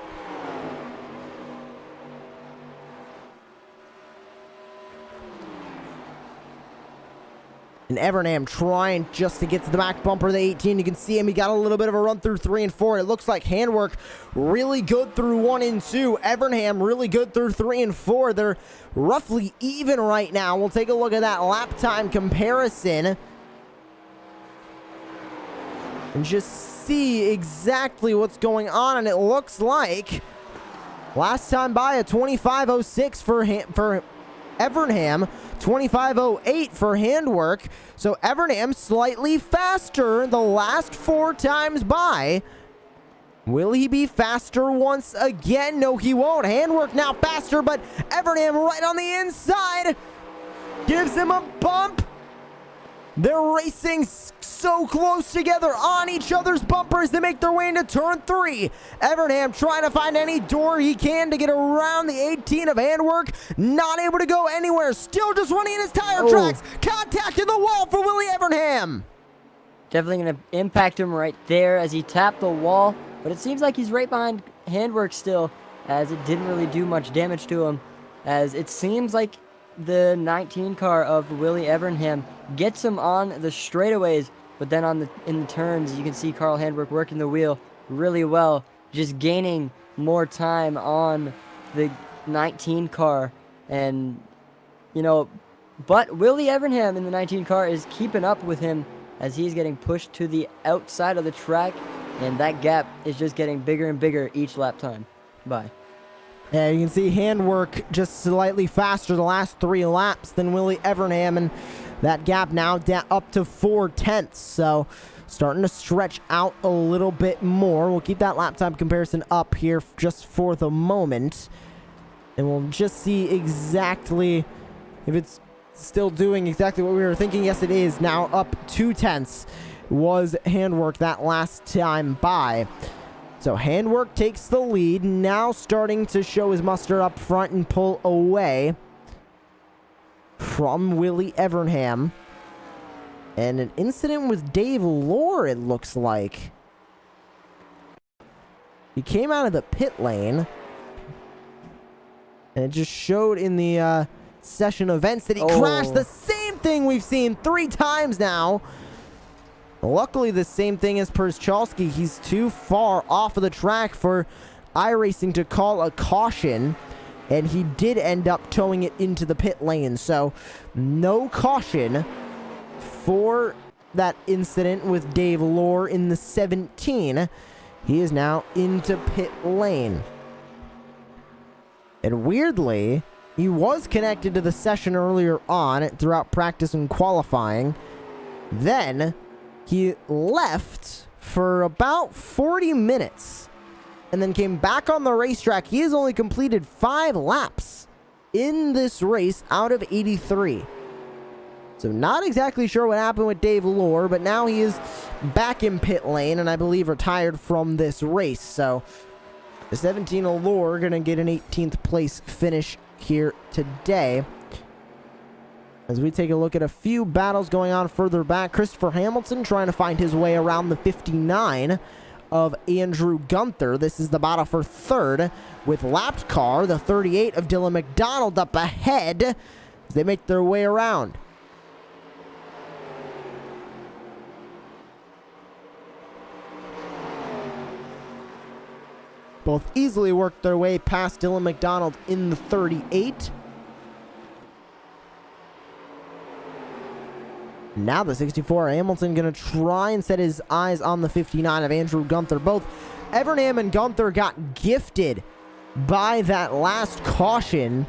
And Evernham trying just to get to the back bumper of the 18. You can see him. He got a little bit of a run through 3 and 4. It looks like Handwork really good through 1 and 2. Evernham really good through 3 and 4. They're roughly even right now. We'll take a look at that lap time comparison and just see exactly what's going on. And it looks like last time by a 25:06 for Evernham, 25:08 for Handwork. So Evernham slightly faster the last 4 times by. Will he be faster once again? No, he won't. Handwork now faster, but Evernham right on the inside gives him a bump. They're racing so close together on each other's bumpers. They make their way into turn 3. Evernham trying to find any door he can to get around the 18 of Handwork. Not able to go anywhere. Still just running in his tire tracks. Contacting the wall for Willie Evernham. Definitely going to impact him right there as he tapped the wall. But it seems like he's right behind Handwork still, as it didn't really do much damage to him. As it seems like the 19 car of Willie Evernham gets him on the straightaways, but then in the turns, you can see Carl Handwerk working the wheel really well, just gaining more time on the 19 car. And, you know, but Willie Evernham in the 19 car is keeping up with him as he's getting pushed to the outside of the track, and that gap is just getting bigger and bigger each lap time. Bye. Yeah, you can see Handwork just slightly faster the last 3 laps than Willie Evernham, and that gap now up to 4/10. So starting to stretch out a little bit more. We'll keep that lap time comparison up here just for the moment. And we'll just see exactly if it's still doing exactly what we were thinking. Yes, it is. Now up 2/10 was Handwork that last time by. So Handwork takes the lead, now starting to show his muster up front and pull away from Willie Evernham. And an incident with Dave Lohr, it looks like. He came out of the pit lane. And it just showed in the session events that he crashed the same thing we've seen 3 times now. Luckily, the same thing as Perschalski. He's too far off of the track for iRacing to call a caution. And he did end up towing it into the pit lane. So, no caution for that incident with Dave Lohr in the 17. He is now into pit lane. And weirdly, he was connected to the session earlier on throughout practice and qualifying. Then he left for about 40 minutes and then came back on the racetrack. He has only completed 5 laps in this race out of 83. So not exactly sure what happened with Dave Lohr, but now he is back in pit lane and I believe retired from this race. So the 17 Lohr going to get an 18th place finish here today. As we take a look at a few battles going on further back, Christopher Hamilton trying to find his way around the 59 of Andrew Gunther. This is the battle for third with lapped car, the 38 of Dylan McDonald up ahead as they make their way around. Both easily worked their way past Dylan McDonald in the 38. Now the 64 Hamilton going to try and set his eyes on the 59 of Andrew Gunther. Both Evernham and Gunther got gifted by that last caution,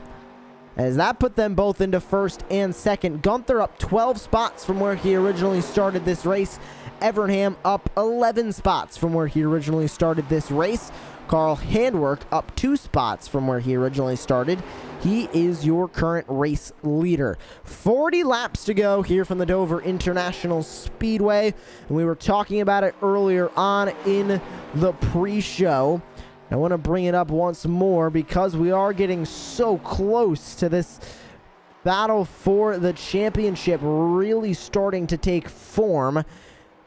as that put them both into first and second. Gunther up 12 spots from where he originally started this race. Evernham up 11 spots from where he originally started this race. Carl Handwork up 2 spots from where he originally started. He is your current race leader. 40 laps to go here from the Dover International Speedway. And we were talking about it earlier on in the pre-show. I want to bring it up once more because we are getting so close to this battle for the championship really starting to take form.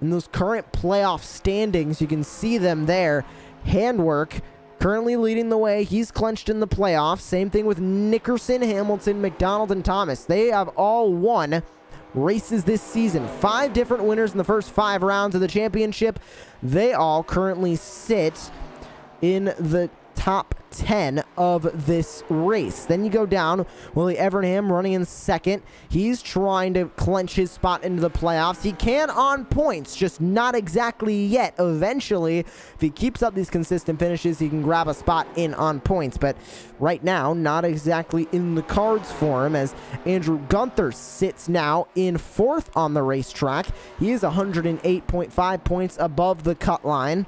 In those current playoff standings, you can see them there. Handwork currently leading the way. He's clinched in the playoffs. Same thing with Nickerson, Hamilton, McDonald, and Thomas. They have all won races this season. 5 different winners in the first 5 rounds of the championship. They all currently sit in the top 10 of this race. Then you go down, Willie Evernham running in second. He's trying to clinch his spot into the playoffs. He can on points, just not exactly yet. Eventually, if he keeps up these consistent finishes, he can grab a spot in on points. But right now, not exactly in the cards for him, as Andrew Gunther sits now in 4th on the racetrack. He is 108.5 points above the cut line.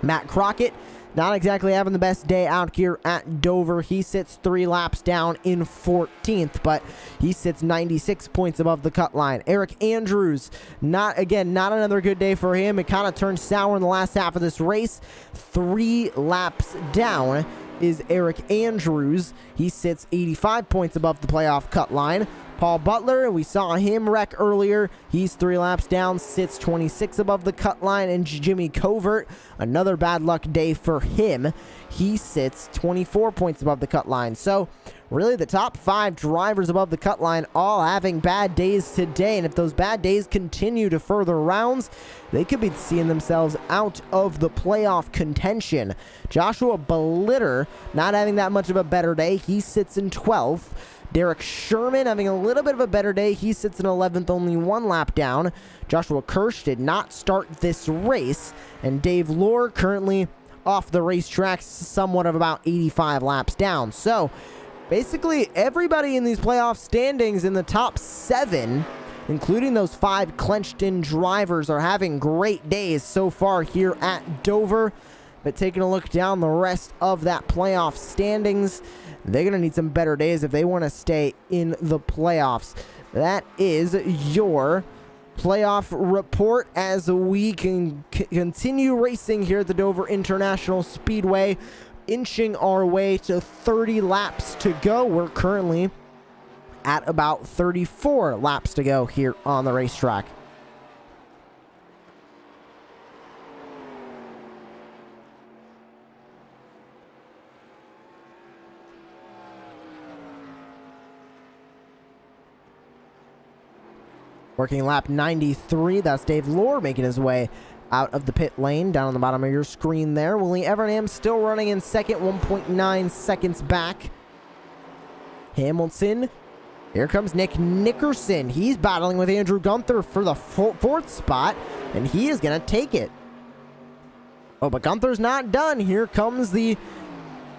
Matt Crockett not exactly having the best day out here at Dover. He sits 3 laps down in 14th, but he sits 96 points above the cut line. Eric Andrews, not another good day for him. It kind of turned sour in the last half of this race. 3 laps down is Eric Andrews. He sits 85 points above the playoff cut line. Paul Butler, we saw him wreck earlier. He's 3 laps down, sits 26 above the cut line. And Jimmy Covert, another bad luck day for him. He sits 24 points above the cut line. So really the top 5 drivers above the cut line all having bad days today. And if those bad days continue to further rounds, they could be seeing themselves out of the playoff contention. Joshua Bellitter not having that much of a better day. He sits in 12th. Derek Sherman having a little bit of a better day. He sits in 11th, only 1 lap down. Joshua Kirsch did not start this race. And Dave Lohr currently off the racetrack, somewhat of about 85 laps down. So basically everybody in these playoff standings in the top 7 including those 5 clenched-in drivers, are having great days so far here at Dover. But taking a look down the rest of that playoff standings, they're going to need some better days if they want to stay in the playoffs. That is your playoff report as we can continue racing here at the Dover International Speedway, inching our way to 30 laps to go. We're currently at about 34 laps to go here on the racetrack. Working lap 93, that's Dave Lohr making his way out of the pit lane down on the bottom of your screen there. Willie Evernham still running in second, 1.9 seconds back. Hamilton, here comes Nick Nickerson. He's battling with Andrew Gunther for the fourth spot, and he is going to take it. Oh, but Gunther's not done. Here comes the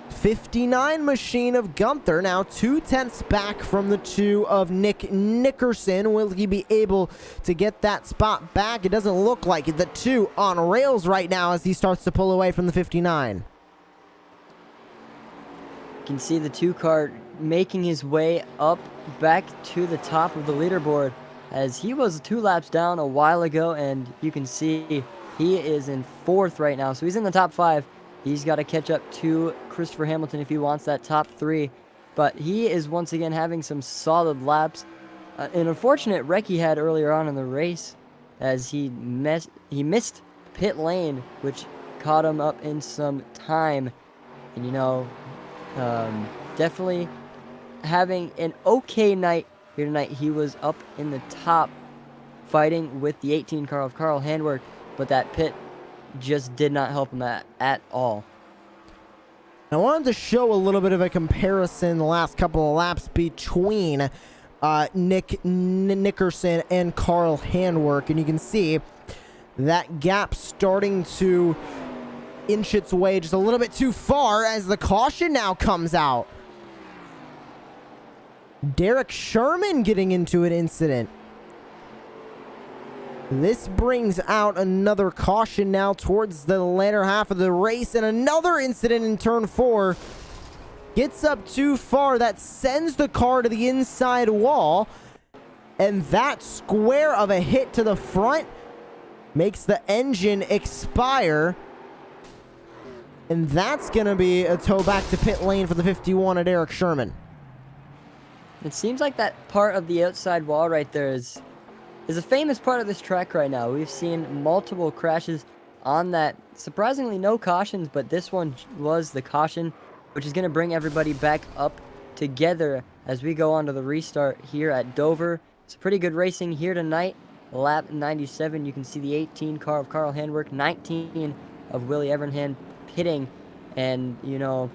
59 machine of Gunther, now 2/10 back from the 2 of Nick Nickerson. Will he be able to get that spot back? It doesn't look like it. The 2 on rails right now as he starts to pull away from the 59. You can see the 2 car making his way up back to the top of the leaderboard, as he was 2 laps down a while ago, and you can see he is in 4th right now, so he's in the top 5. He's got to catch up to Christopher Hamilton if he wants that top 3. But he is once again having some solid laps. An unfortunate wreck he had earlier on in the race, as he missed pit lane, which caught him up in some time. And, you know, definitely having an okay night here tonight. He was up in the top fighting with the 18 car of Carl Handwerk, but that pit just did not help him at all. I wanted to show a little bit of a comparison the last couple of laps between Nick Nickerson and Carl Handwerk, and you can see that gap starting to inch its way just a little bit too far as the caution now comes out. Derek Sherman getting into an incident. This brings out another caution now towards the latter half of the race, and another incident in turn 4. Gets up too far. That sends the car to the inside wall, and that square of a hit to the front makes the engine expire, and that's going to be a tow back to pit lane for the 51 of Derek Sherman. It seems like that part of the outside wall right there is a famous part of this track right now. We've seen multiple crashes on that. Surprisingly, no cautions, but this one was the caution, which is going to bring everybody back up together as we go on to the restart here at Dover. It's pretty good racing here tonight. Lap 97, you can see the 18 car of Carl Handwerk, 19 of Willie Evernham pitting, and, you know,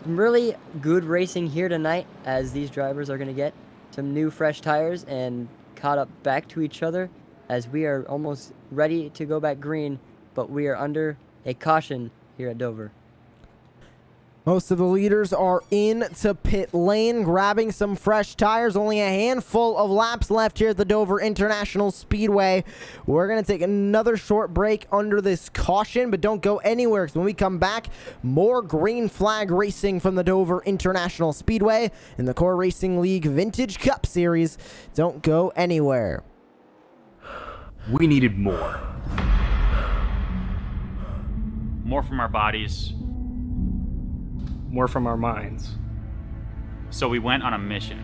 some really good racing here tonight as these drivers are going to get some new fresh tires and caught up back to each other as we are almost ready to go back green, but we are under a caution here at Dover. Most of the leaders are in to pit lane, grabbing some fresh tires. Only a handful of laps left here at the Dover International Speedway. We're going to take another short break under this caution, but don't go anywhere, because when we come back, more green flag racing from the Dover International Speedway in the Core Racing League Vintage Cup Series. Don't go anywhere. We needed more. More from our bodies. More from our minds. So we went on a mission.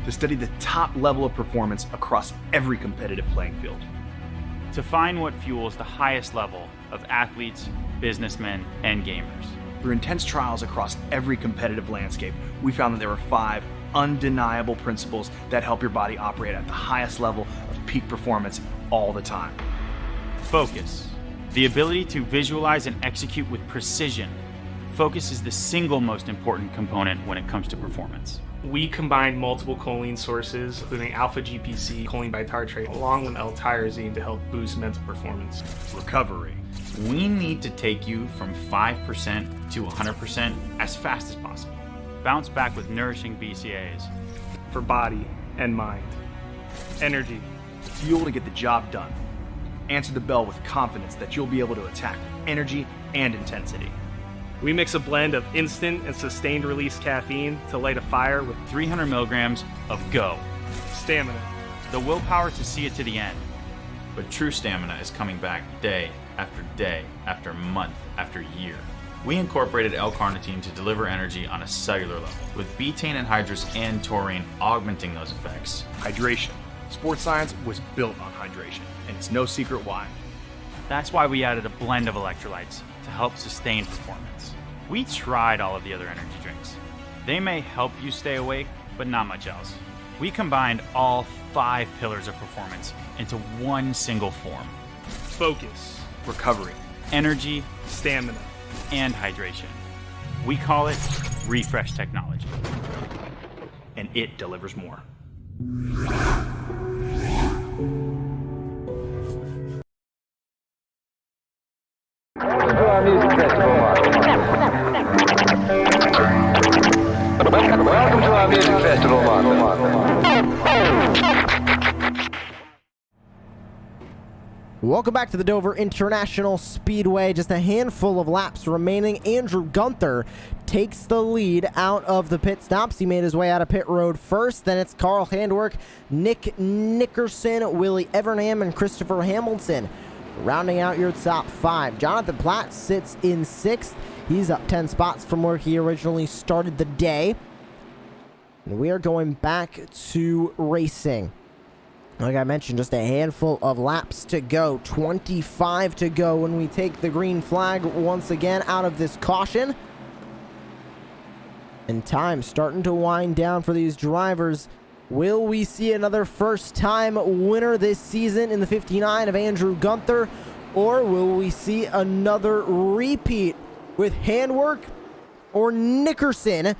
To study the top level of performance across every competitive playing field. To find what fuels the highest level of athletes, businessmen, and gamers. Through intense trials across every competitive landscape, we found that there were 5 undeniable principles that help your body operate at the highest level of peak performance all the time. Focus. The ability to visualize and execute with precision. Focus is the single most important component when it comes to performance. We combined multiple choline sources, including alpha GPC, choline bitartrate, along with L-tyrosine to help boost mental performance. Recovery. We need to take you from 5% to 100% as fast as possible. Bounce back with nourishing BCAAs. For body and mind. Energy. Fuel to get the job done. Answer the bell with confidence that you'll be able to attack with energy and intensity. We mix a blend of instant and sustained release caffeine to light a fire with 300 milligrams of Go. stamina. The willpower to see it to the end. But true stamina is coming back day after month after year. We incorporated L-carnitine to deliver energy on a cellular level, with betaine anhydrous and taurine augmenting those effects. Hydration. Sports science was built on hydration, and it's no secret why. That's why we added a blend of electrolytes to help sustain performance. We tried all of the other energy drinks. They may help you stay awake, but not much else. We combined all 5 pillars of performance into one single form: Focus. Recovery. energy, Stamina. and hydration. We call it refresh technology. And it delivers more. Welcome to our music festival, Mark. Welcome to our music festival, Mark. Welcome back to the Dover International Speedway. Just a handful of laps remaining. Andrew Gunther takes the lead out of the pit stops. He made his way out of pit road first. Then it's Carl Handwerk, Nick Nickerson, Willie Evernham, and Christopher Hamilton rounding out your top 5. Jonathan Platt sits in 6th. He's up 10 spots from where he originally started the day. And we are going back to racing. Like I mentioned, just a handful of laps to go. 25 to go when we take the green flag once again out of this caution. And time starting to wind down for these drivers. Will we see another first-time winner this season in the 59 of Andrew Gunther? Or will we see another repeat with Handwerk or Nickerson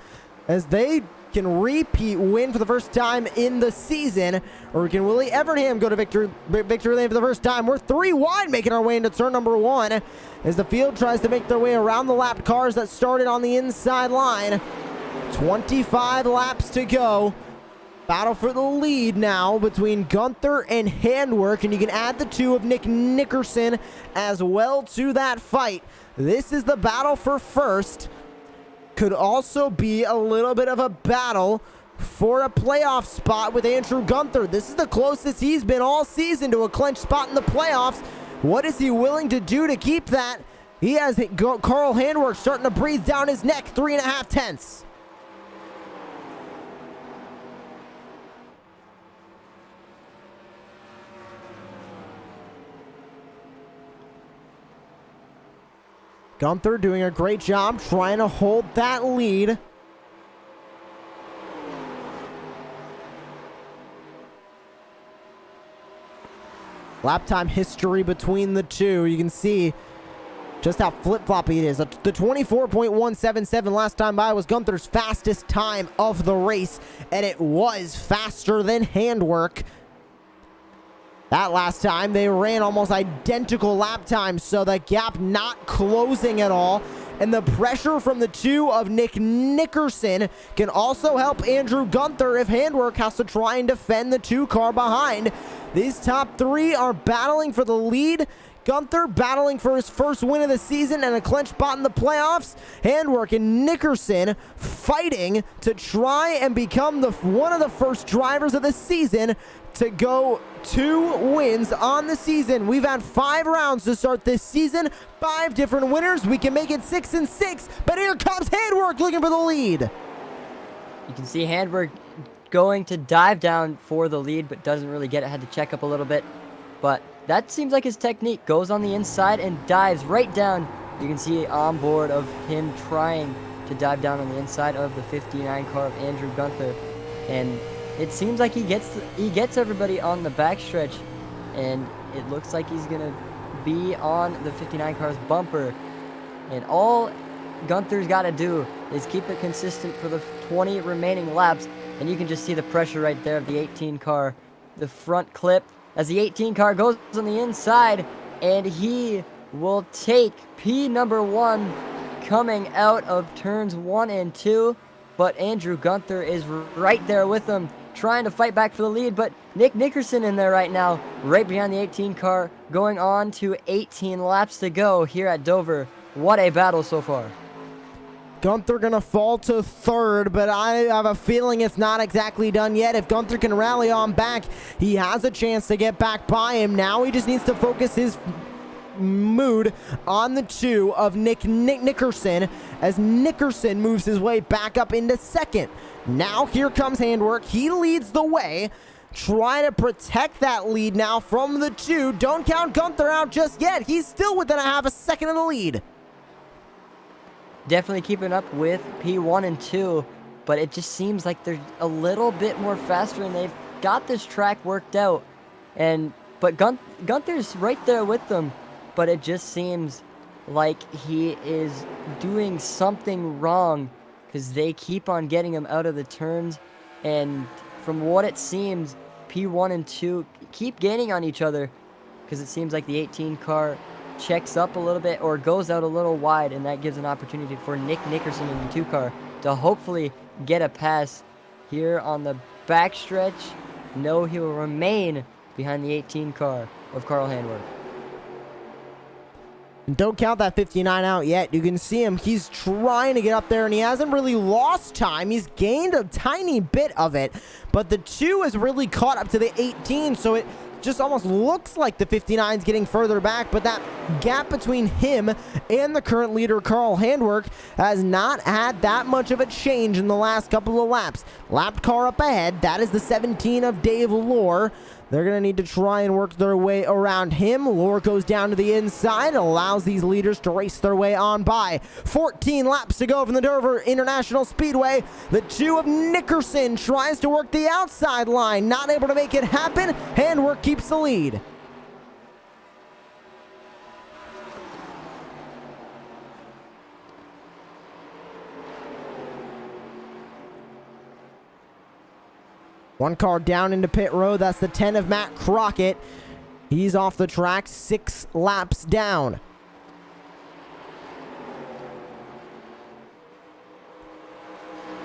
as they can repeat win for the first time in the season? Or can Willie Evernham go to victory lane for the first time? We're 3 wide making our way into turn number 1 as the field tries to make their way around the lapped cars that started on the inside line. 25 laps to go. Battle for the lead now between Gunther and Handwerk, and you can add the 2 of Nick Nickerson as well to that fight. This is the battle for first. Could also be a little bit of a battle for a playoff spot with Andrew Gunther. This is the closest he's been all season to a clinch spot in the playoffs. What is he willing to do to keep that? He has Carl Handwerk starting to breathe down his neck. 3.5 tenths. Gunther doing a great job trying to hold that lead. Lap time history between the two. You can see just how flip-floppy it is. The 24.177 last time by was Gunther's fastest time of the race, and it was faster than Handwerk. That last time, they ran almost identical lap times, so the gap not closing at all. And the pressure from the 2 of Nick Nickerson can also help Andrew Gunther if Handwerk has to try and defend the 2 car behind. These top 3 are battling for the lead. Gunther battling for his first win of the season and a clinch spot in the playoffs. Handwerk and Nickerson fighting to try and become one of the first drivers of the season to go 2 wins on the season. We've had 5 rounds to start this season, 5 different winners. We can make it 6 and 6, but here comes Handwerk looking for the lead. You can see Handwerk going to dive down for the lead, but doesn't really get it. Had to check up a little bit, but that seems like his technique. Goes on the inside and dives right down. You can see on board of him trying to dive down on the inside of the 59 car of Andrew Gunther, and it seems like he gets everybody on the backstretch, and it looks like he's gonna be on the 59 car's bumper. And all Gunther's got to do is keep it consistent for the 20 remaining laps, and you can just see the pressure right there of the 18 car, the front clip as the 18 car goes on the inside, and he will take P number 1 coming out of turns 1 and 2. But Andrew Gunther is right there with him. trying to fight back for the lead, but Nick Nickerson in there right now, right behind the 18 car, going on to 18 laps to go here at Dover. What a battle so far. Gunther gonna fall to third, but I have a feeling it's not exactly done yet. If Gunther can rally on back, he has a chance to get back by him. Now he just needs to focus his mood on the 2 of Nick Nickerson as Nickerson moves his way back up into second. Now here comes Handwork. He leads the way, trying to protect that lead now from the 2. Don't count Gunther out just yet. He's still within a half a second of the lead. Definitely keeping up with P1 and 2, but it just seems like they're a little bit more faster and they've got this track worked out. But Gunther's right there with them, but it just seems like he is doing something wrong because they keep on getting him out of the turns, and from what it seems, P1 and 2 keep gaining on each other because it seems like the 18 car checks up a little bit or goes out a little wide, and that gives an opportunity for Nick Nickerson in the 2 car to hopefully get a pass here on the backstretch. No, he will remain behind the 18 car of Carl Handwork. Don't count that 59 out yet. You can see him. He's trying to get up there, and he hasn't really lost time. He's gained a tiny bit of it, but the 2 has really caught up to the 18, so it just almost looks like the 59's getting further back, but that gap between him and the current leader, Carl Handwork, has not had that much of a change in the last couple of laps. Lapped car up ahead. That is the 17 of Dave Lohr. They're going to need to try and work their way around him. Lohr goes down to the inside, allows these leaders to race their way on by. 14 laps to go from the Dover International Speedway. The 2 of Nickerson tries to work the outside line, not able to make it happen. Handwork keeps the lead. One car down into pit road. That's the 10 of Matt Crockett. He's off the track, 6 laps down.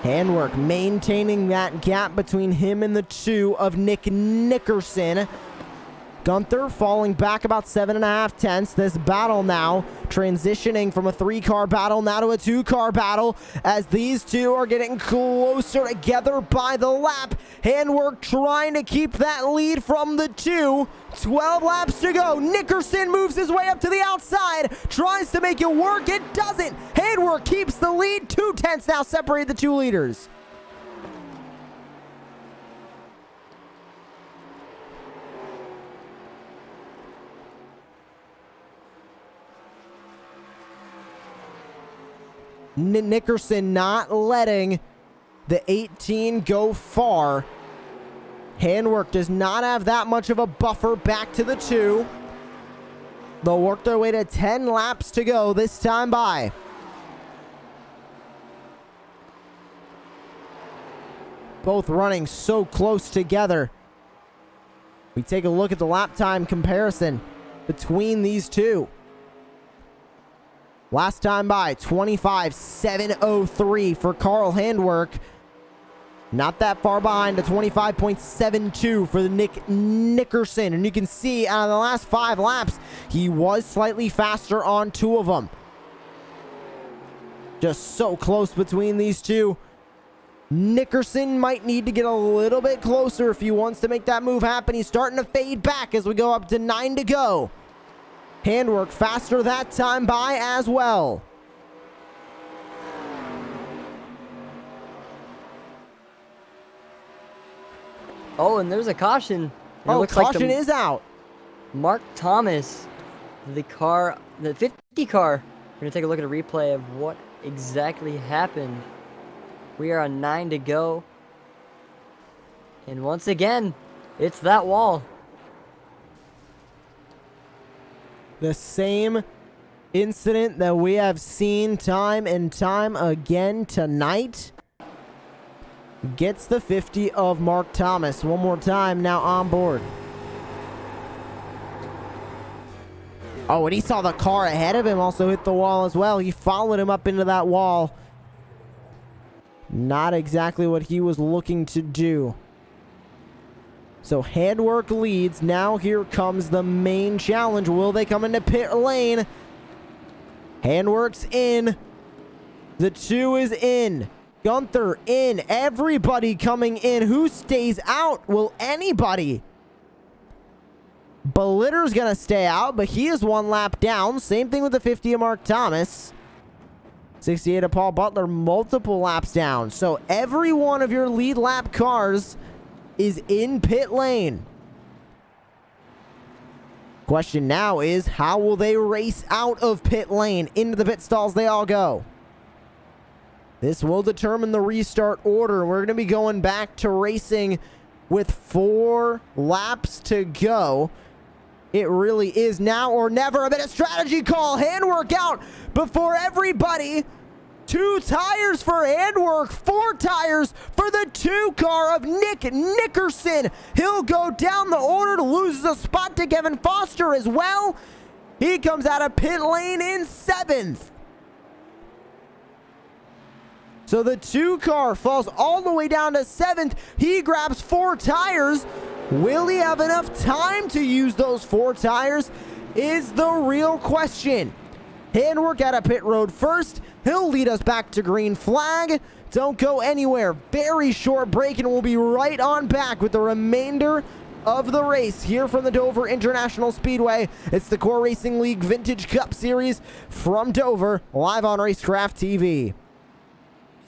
Handwork maintaining that gap between him and the 2 of Nick Nickerson. Gunther falling back about 7.5 tenths. This battle now transitioning from a 3-car battle now to a 2-car battle as these 2 are getting closer together by the lap. Handwork trying to keep that lead from the 2. 12 laps to go. Nickerson moves his way up to the outside, tries to make it work. It doesn't. Handwork keeps the lead. 2 tenths now separate the 2 leaders. Nickerson not letting the 18 go far. Handwork does not have that much of a buffer back to the 2. They'll work their way to 10 laps to go this time by. Both running so close together. We take a look at the lap time comparison between these 2. Last time by, 25.703 for Carl Handwork. Not that far behind, a 25.72 for the Nick Nickerson. And you can see out of the last 5 laps, he was slightly faster on 2 of them. Just so close between these 2. Nickerson might need to get a little bit closer if he wants to make that move happen. He's starting to fade back as we go up to 9 to go. Handwork faster that time by as well. Oh, and there's a caution. It Oh, looks like caution is out. Mark Thomas, the 50 car. We're going to take a look at a replay of what exactly happened. We are on 9 to go. And once again, it's that wall. The same incident that we have seen time and time again tonight. Gets the 50 of Mark Thomas. One more time now on board. Oh, and he saw the car ahead of him also hit the wall as well. He followed him up into that wall. Not exactly what he was looking to do. So Handwork leads. Now here comes the main challenge. Will they come into pit lane? Handwork's in. The 2 is in. Gunther in. Everybody coming in. Who stays out? Will anybody? Belitter's going to stay out, but he is 1 lap down. Same thing with the 50 of Mark Thomas. 68 of Paul Butler, multiple laps down. So every one of your lead lap cars is in pit lane. Question now is, how will they race out of pit lane? Into the pit stalls they all go. This will determine the restart order. We're going to be going back to racing with 4 laps to go. It really is now or never. A bit of strategy call. Handwork out before everybody. 2 tires for Handwork. 4 tires for the 2 car of Nick Nickerson. He'll go down the order, loses a spot to Kevin Foster as well. He comes out of pit lane in 7th. So the 2 car falls all the way down to 7th. He grabs 4 tires. Will he have enough time to use those 4 tires is the real question. Handwork out of pit road first. He'll lead us back to green flag. Don't go anywhere. Very short break, and we'll be right on back with the remainder of the race here from the Dover International Speedway. It's the Core Racing League Vintage Cup Series from Dover, live on Racecraft TV.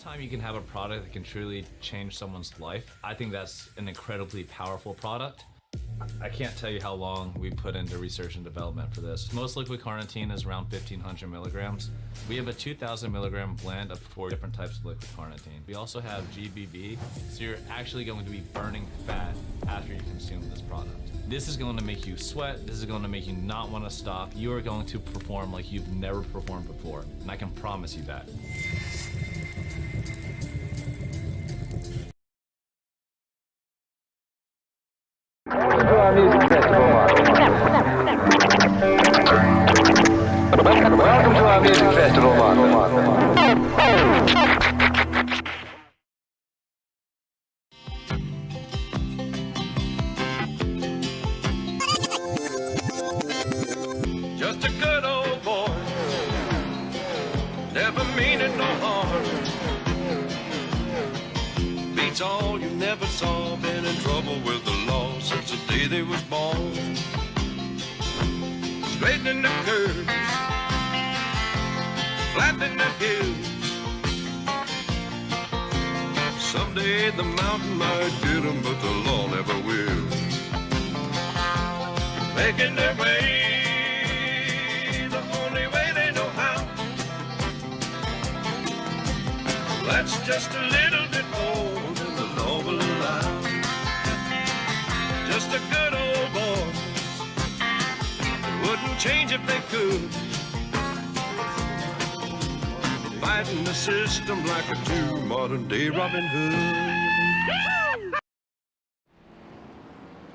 Time you can have a product that can truly change someone's life. I think that's an incredibly powerful product. I can't tell you how long we put into research and development for this. Most liquid carnitine is around 1,500 milligrams. We have a 2,000 milligram blend of 4 different types of liquid carnitine. We also have GBB, so you're actually going to be burning fat after you consume this product. This is going to make you sweat. This is going to make you not want to stop. You are going to perform like you've never performed before, and I can promise you that. Welcome to our music festival, Mark. Welcome to our music festival, Mark. Just a good old boy, never meaning no harm. Beats all you never saw, been in trouble with the law since the day they was born. Straightening the curves, flattening the hills. Someday the mountain might get 'em, but the law never will. Making their way the only way they know how. That's just a little bit more than the law will allow. Just a good old boy, they wouldn't change if they could. Fighting the system like a true modern day Robin Hood.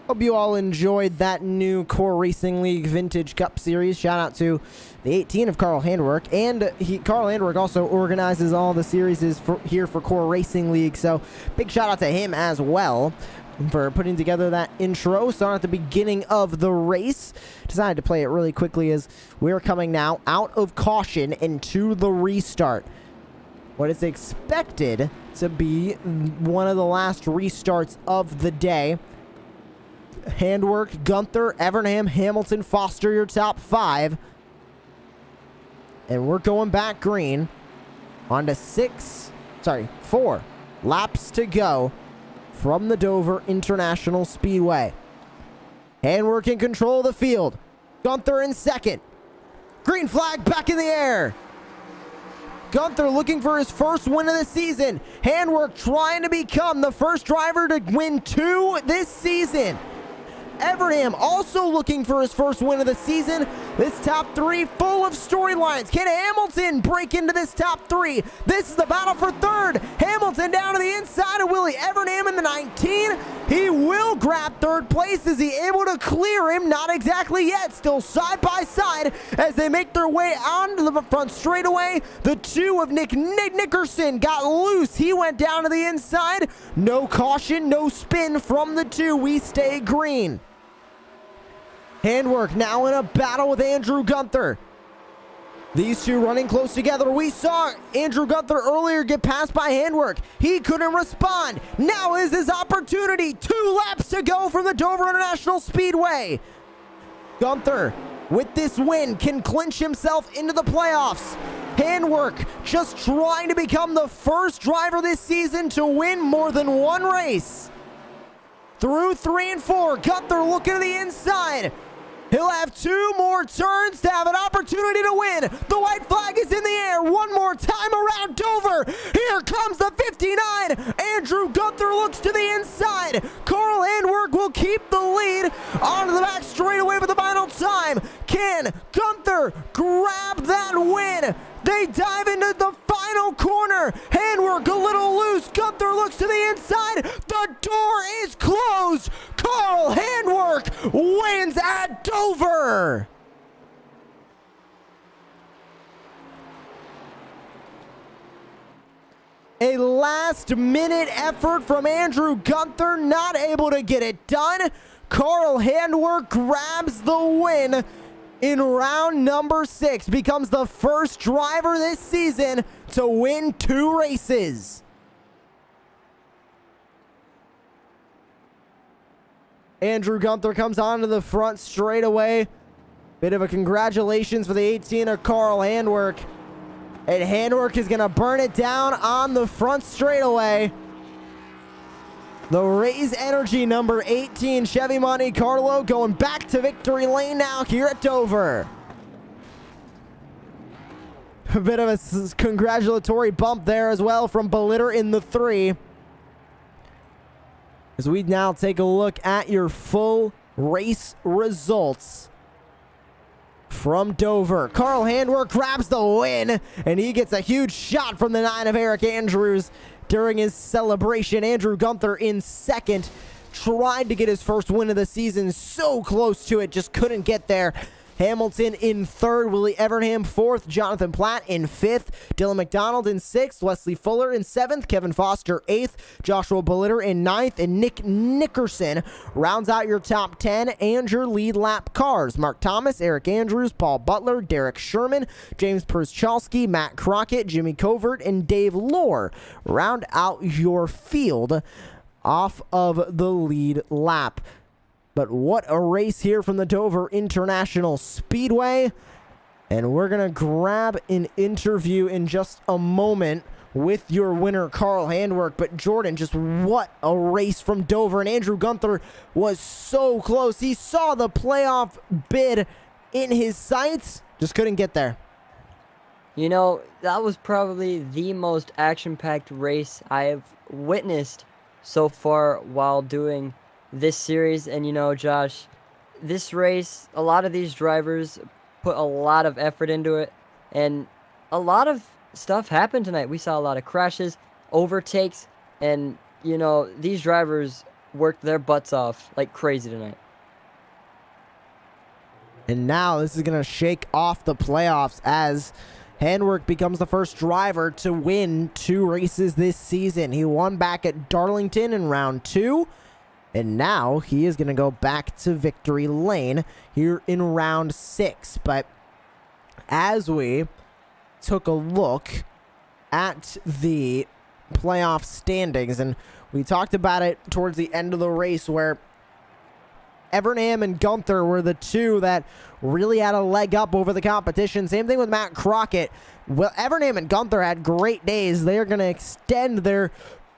Hope you all enjoyed that new Core Racing League Vintage Cup Series. Shout out to the 18 of Carl Handwork. And Carl Handwork also organizes all the series here for Core Racing League. So big shout out to him as well for putting together that intro. Starting at the beginning of the race. Decided to play it really quickly as we're coming now out of caution into the restart. What is expected to be one of the last restarts of the day. Handwork, Gunther, Evernham, Hamilton, Foster, your top 5. And we're going back green. On to 4 laps to go from the Dover International Speedway. Handwork in control of the field. Gunther in second. Green flag back in the air. Gunther looking for his first win of the season. Handwork trying to become the first driver to win 2 this season. Evernham also looking for his first win of the season. This top 3 full of storylines. Can Hamilton break into this top 3? This is the battle for third. Hamilton down to the inside of Willie Evernham in the 19. He will grab third place. Is he able to clear him? Not exactly yet. Still side by side as they make their way onto the front straightaway. The 2 of Nick Nickerson got loose. He went down to the inside. No caution, no spin from the 2. We stay green. Handwork now in a battle with Andrew Gunther. These 2 running close together. We saw Andrew Gunther earlier get passed by Handwork. He couldn't respond. Now is his opportunity. 2 laps to go from the Dover International Speedway. Gunther, with this win, can clinch himself into the playoffs. Handwork just trying to become the first driver this season to win more than 1 race. Through 3 and 4, Gunther looking to the inside. He'll have 2 more turns to have an opportunity to win. The white flag is in the air. One more time around Dover. Here comes the 59. Andrew Gunther looks to the inside. Carl Handwork will keep the lead onto the back straightaway for the final time. Can Gunther grab that win? They dive into the final corner. Handwork a little loose. Gunther looks to the inside. The door is closed. Carl Handwork wins at Dover. A last-minute effort from Andrew Gunther, not able to get it done. Carl Handwork grabs the win in round number 6, becomes the first driver this season to win 2 races. Andrew Gunther comes onto the front straightaway. Bit of a congratulations for the 18 of Carl Handwork. And Handwork is going to burn it down on the front straightaway. The Raise Energy number 18 Chevy Monte Carlo going back to victory lane now here at Dover. A bit of a congratulatory bump there as well from Belitter in the 3. As we now take a look at your full race results from Dover. Carl Handwork grabs the win, and he gets a huge shot from the 9 of Eric Andrews during his celebration. Andrew Gunther in second, tried to get his first win of the season, so close to it, just couldn't get there. Hamilton in third, Willie Evernham fourth, Jonathan Platt in fifth, Dylan McDonald in sixth, Wesley Fuller in seventh, Kevin Foster eighth, Joshua Belitter in ninth, and Nick Nickerson rounds out your top 10 and your lead lap cars. Mark Thomas, Eric Andrews, Paul Butler, Derek Sherman, James Pruszczalski, Matt Crockett, Jimmy Covert, and Dave Lohr round out your field off of the lead lap. But what a race here from the Dover International Speedway. And we're going to grab an interview in just a moment with your winner, Carl Handwork. But Jordan, just what a race from Dover. And Andrew Gunther was so close. He saw the playoff bid in his sights, just couldn't get there. You know, that was probably the most action-packed race I have witnessed so far while doing this series. And you know, Josh, this race, a lot of these drivers put a lot of effort into it, and a lot of stuff happened tonight. We saw a lot of crashes, overtakes, and you know, these drivers worked their butts off like crazy tonight. And now this is going to shake off the playoffs as Handwork becomes the first driver to win 2 races this season. He won back at Darlington in round 2. And now he is going to go back to victory lane here in round 6. But as we took a look at the playoff standings, and we talked about it towards the end of the race where Evernham and Gunther were the 2 that really had a leg up over the competition. Same thing with Matt Crockett. Well, Evernham and Gunther had great days. They are going to extend their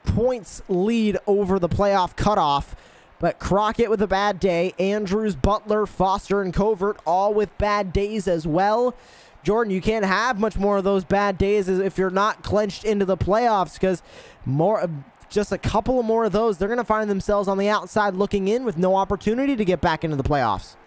points lead over the playoff cutoff. But Crockett with a bad day, Andrews, Butler, Foster, and Covert all with bad days as well. Jordan, you can't have much more of those bad days if you're not clenched into the playoffs, because just a couple of more of those, they're going to find themselves on the outside looking in with no opportunity to get back into the playoffs.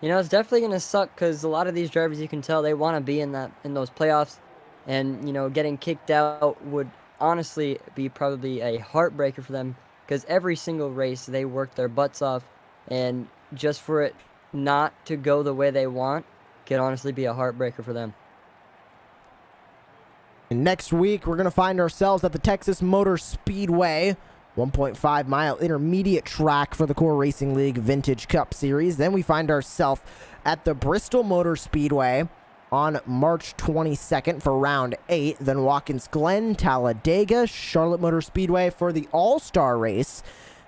You know, it's definitely going to suck because a lot of these drivers, you can tell they want to be in those playoffs, and you know, getting kicked out would honestly be probably a heartbreaker for them because every single race they work their butts off, and just for it not to go the way they want can honestly be a heartbreaker for them. And next week, we're going to find ourselves at the Texas Motor Speedway, 1.5 mile intermediate track for the Core Racing League Vintage Cup Series. Then we find ourselves at the Bristol Motor Speedway on March 22nd for round 8. Then Watkins Glen, Talladega, Charlotte Motor Speedway for the All-Star race.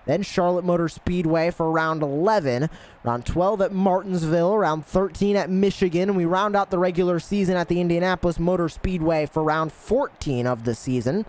Then Charlotte Motor Speedway for round 11. Round 12 at Martinsville. Round 13 at Michigan. And we round out the regular season at the Indianapolis Motor Speedway for round 14 of the season.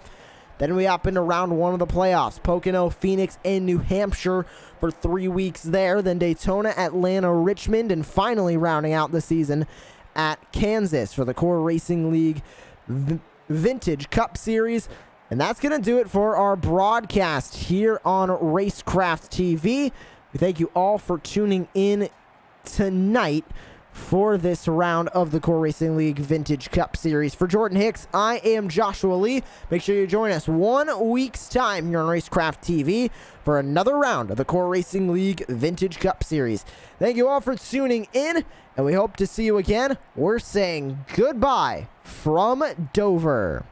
Then we hop into round 1 of the playoffs. Pocono, Phoenix, and New Hampshire for 3 weeks there. Then Daytona, Atlanta, Richmond, and finally rounding out the season at Kansas for the Core Racing League Vintage Cup Series. And that's going to do it for our broadcast here on Racecraft TV. We thank you all for tuning in tonight for this round of the Core Racing League Vintage Cup Series. For Jordan Hicks, I am Joshua Lee. Make sure you join us 1 week's time here on Racecraft TV for another round of the Core Racing League Vintage Cup Series. Thank you all for tuning in, and we hope to see you again. We're saying goodbye from Dover.